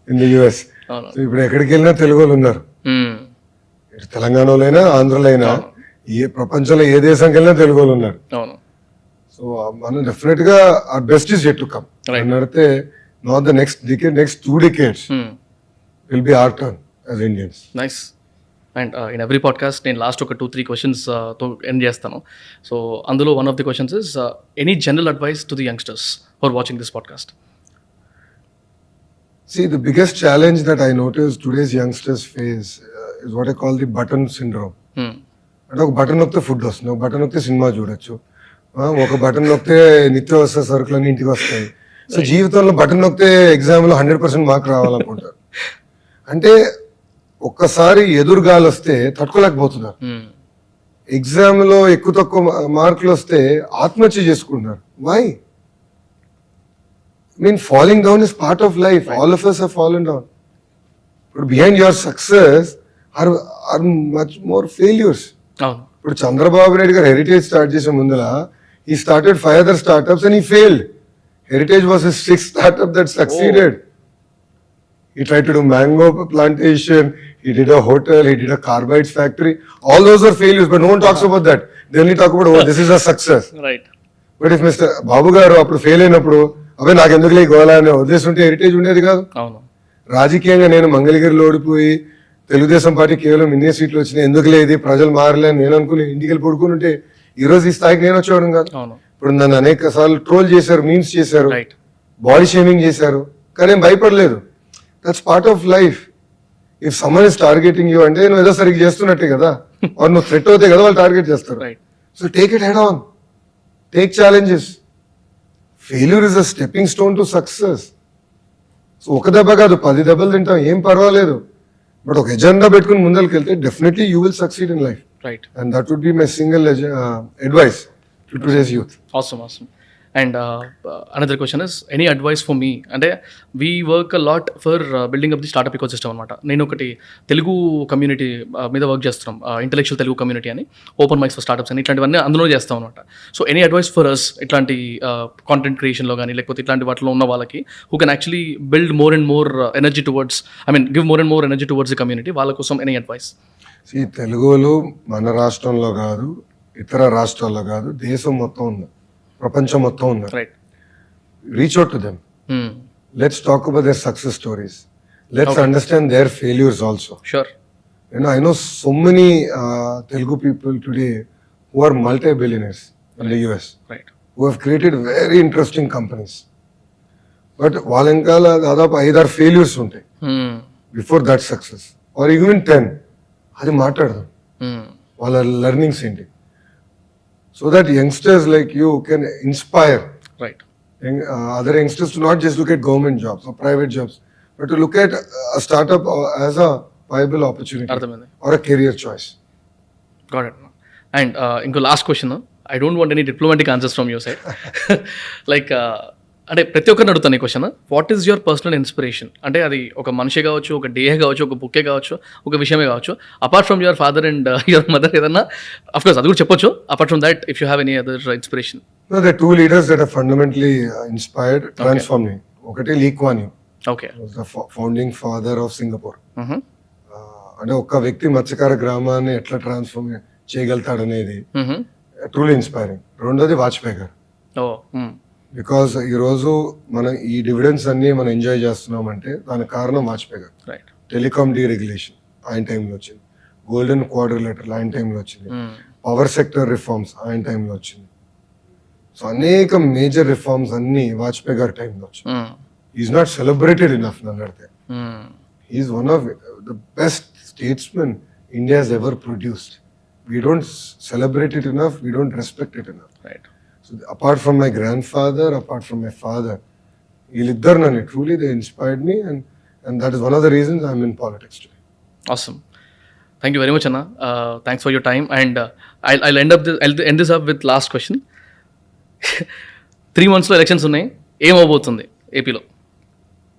in the US. అవును. So ఇప్పుడు ఎక్కడికి వెళ్ళినా తెలుగు వాళ్ళు ఉన్నారు. ఇటు తెలంగాణలో అయినా ఆంధ్రలో అయినా ఏ ప్రపంచంలో ఏ దేశంకి వెళ్ళినా తెలుగు వాళ్ళు ఉన్నారు. అవును. సో మనం డెఫినెట్ గా our best is yet to come. అని అడిగితే not the next decade, next 2 decades will be our turn as Indians. Nice. And in every podcast నేను లాస్ట్ ఒక 2-3 క్వశ్చన్స్తో ఎండ్ చేస్తాను. సో అందులో one of the questions is any general advice to the youngsters for watching this podcast? See, the biggest challenge that I notice today's youngsters face is what I call the button syndrome. అంటే ఒక button నొక్కితే food వస్తుంది, ఒక button నొక్కితే cinema చూడొచ్చు, ఒక button నొక్కితే నిత్యావసర సరుకులన్నీ ఇంటికి వస్తాయి. సో జీవితంలో బటన్ నొక్కితే ఎగ్జామ్లో 100% మార్క్ రావాలనుకుంటారు. అంటే ఒక్కసారి ఎదురుగాలు వస్తే తట్టుకోలేకపోతున్నారు. ఎగ్జామ్లో ఎక్కువ తక్కువ మార్కులు వస్తే ఆత్మహత్య చేసుకుంటున్నారు. Why? I mean, falling down is part of life. Right. All of us have fallen down. But behind your success are much more failures. ఇప్పుడు చంద్రబాబు నాయుడు గారు హెరిటేజ్ స్టార్ట్ చేసే ముందర he started 5 other startups and he failed. Heritage was his 6th startup that succeeded. He tried to do mango plantation, he did a hotel, he did a carbides factory. All those are failures, but no one talks about that. They only talk about, oh, this is a success. Right. But if Mr. Babu garu appudu fail అయినప్పుడు అవే నాకు ఎందుకులే గోలా అనే ఉద్దేశం ఉంటే heritage ఉండేది కాదు. రాజకీయంగా నేను మంగళగిరిలో ఓడిపోయి తెలుగుదేశం పార్టీ కేవలం ఇన్నే సీట్లు వచ్చినాయి, ఎందుకులే ఇది ప్రజలు మారలే అని నేను అనుకుని ఇంటికి వెళ్ళి పడుకుని ఉంటే ఈ రోజు ఈ స్థాయికి నేను వచ్చేవాడు కాదు. ఇప్పుడు నన్ను అనేక సార్లు ట్రోల్ చేశారు, మీమ్స్ చేశారు, బాడీ షేమింగ్ చేశారు, కానీ ఏం భయపడలేదు. That's part of life. If someone is targeting you అంటే నువ్వు ఏదో సరిగ్గా చేస్తున్నట్టే కదా, వారు నువ్వు థ్రెట్ అవుతాయి కదా వాళ్ళు టార్గెట్ చేస్తారు. So take it head on, take challenges. Failure is a stepping stone to success. So ఒక దెబ్బ కాదు 10 దెబ్బలు తింటాం, ఏం పర్వాలేదు. బట్ ఒక ఎజెండా పెట్టుకుని ముందరికి వెళ్తే definitely you will succeed in life. Right. And that would be my single advice to today's youth. Awesome. And another question is any advice for me? అంటే we work a lot for building up the startup ecosystem అనమాట. నేను ఒకటి Telugu community మీద work చేస్తున్నాం, intellectual Telugu community అని, open mics for startups అని, ఇట్లాంటివన్నీ అందులో చేస్తాం అనమాట. So any advice for us ఇట్లాంటి కాంటెంట్ క్రియేషన్లో కానీ లేకపోతే ఇట్లాంటి వాటిలో ఉన్న వాళ్ళకి who can actually build more and more energy towards, give more and more energy towards the community, వాళ్ళ కోసం ఎనీ అడ్వైస్? ఈ తెలుగులో మన రాష్ట్రంలో కాదు, ఇతర రాష్ట్రాల్లో కాదు, దేశం మొత్తం ఉంది, ప్రపంచం మొత్తం ఉంది. Right. Reach out to them. Let's talk about their success stories. Let's understand their failures also. Sure. You know, I know so many Telugu people today who are multi-billionaires in the US. Right. Who have created very interesting companies. But వాళ్ళ వెనకాల దాదాపు 5-6 failures ఉంటాయి before that success, or even 10. అది మాట్లాడదాం, వాళ్ళ learnings ఏంటి, so that youngsters like you can inspire. Right. Other youngsters to not just look at government jobs or private jobs, but to look at a startup as a viable opportunity or a career choice. Got it. And inko last question, I don't want any diplomatic answers from your side. Like అంటే ప్రతి ఒక్కరిని అడుగుతాను ఈ question, what is your personal inspiration? అంటే అది ఒక మనిషి కావచ్చు, ఒక డే కావచ్చు, ఒక బుక్కే కావచ్చు, ఒక విషయమే కావచ్చు, apart from your father and your mother ఏదన్నా, అఫ్ కోర్స్ అది కూడా చెప్పొచ్చు, apart from that if you have any other inspiration? No, there are 2 leaders that have fundamentally inspired, transformed me. ఒకటి Lee Kuan Yew. Okay. Was the founding father of Singapore. అంటే ఒక్క వ్యక్తి మత్స్యకార గ్రామాన్ని ఎట్లా ట్రాన్స్ఫార్మ్ చేయగలుగుతాడు అనేది ట్రూలీ ఇన్స్పైరింగ్. రెండోది వాజ్పేయి గారు. బికాస్ ఈరోజు మనం ఈ డివిడెండ్స్ అన్ని మనం ఎంజాయ్ చేస్తున్నామంటే దానికి కారణం వాజ్పేయి గారు. రైట్. టెలికామ్ డీరెగ్యులేషన్ ఆయన టైంలో వచ్చింది, గోల్డెన్ క్వాడ్రిలేటరల్ ఆయన టైంలో వచ్చింది, పవర్ సెక్టర్ రిఫార్మ్స్ ఆయన టైంలో వచ్చింది. సో అనేక మేజర్ రిఫార్మ్స్ అన్ని వాజ్పేయి గారి టైంలో వచ్చింది. ఈజ్ నాట్ సెలబ్రేటెడ్ ఇనఫ్ నన్ను అడిగితే. Is one of the best statesmen India has ever produced. We don't celebrate it enough, we don't respect it enough. Right. So apart from my grandfather, apart from my father, వీళ్ళిద్దరు నన్ను truly they inspired me, and that is one of the reasons I'm in politics today. Awesome. Thank you very much, Anna. Thanks for your time, and I'll end this up with last question. 3 monthsలో elections ఉన్నాయి, ఏమవబోతుంది ఏపీలో?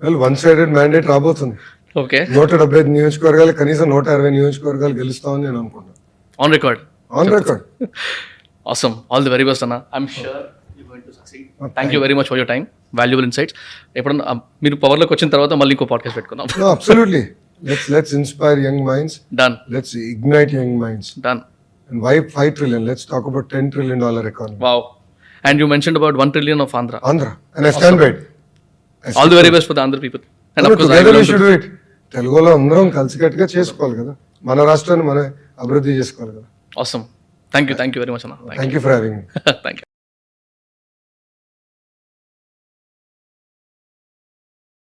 Well, one sided mandate రాబోతుంది. Okay, 175 నియోజకవర్గాలు, కనీసం 160 నియోజకవర్గాలు గెలుస్తామని నేను అనుకున్నాను. On record. Awesome. All the very best, Anna. I'm sure you're going to succeed. Thank you very much for your time. Valuable insights. ఎప్పుడన్నా మీరు పవర్లోకి వచ్చిన తర్వాత మళ్ళీ ఇంకో పాడ్కాస్ట్ పెట్టుకుందాం. No, absolutely. Let's inspire young minds. Done. Let's ignite young minds. Done. And why 5 trillion? Let's talk about $10 trillion economy. Wow. And you mentioned about 1 trillion of Andhra. And I stand by it. All the very best for the Andhra people. And of course, together we should do it. తెలుగులో అందరం కలిసికట్టుగా చేసుకోవాలి కదా, మన రాష్ట్రాన్ని మనం అభివృద్ధి చేసుకోవాలి కదా. Awesome. Thank you very much, Anna. Thank you for having me. Thank you.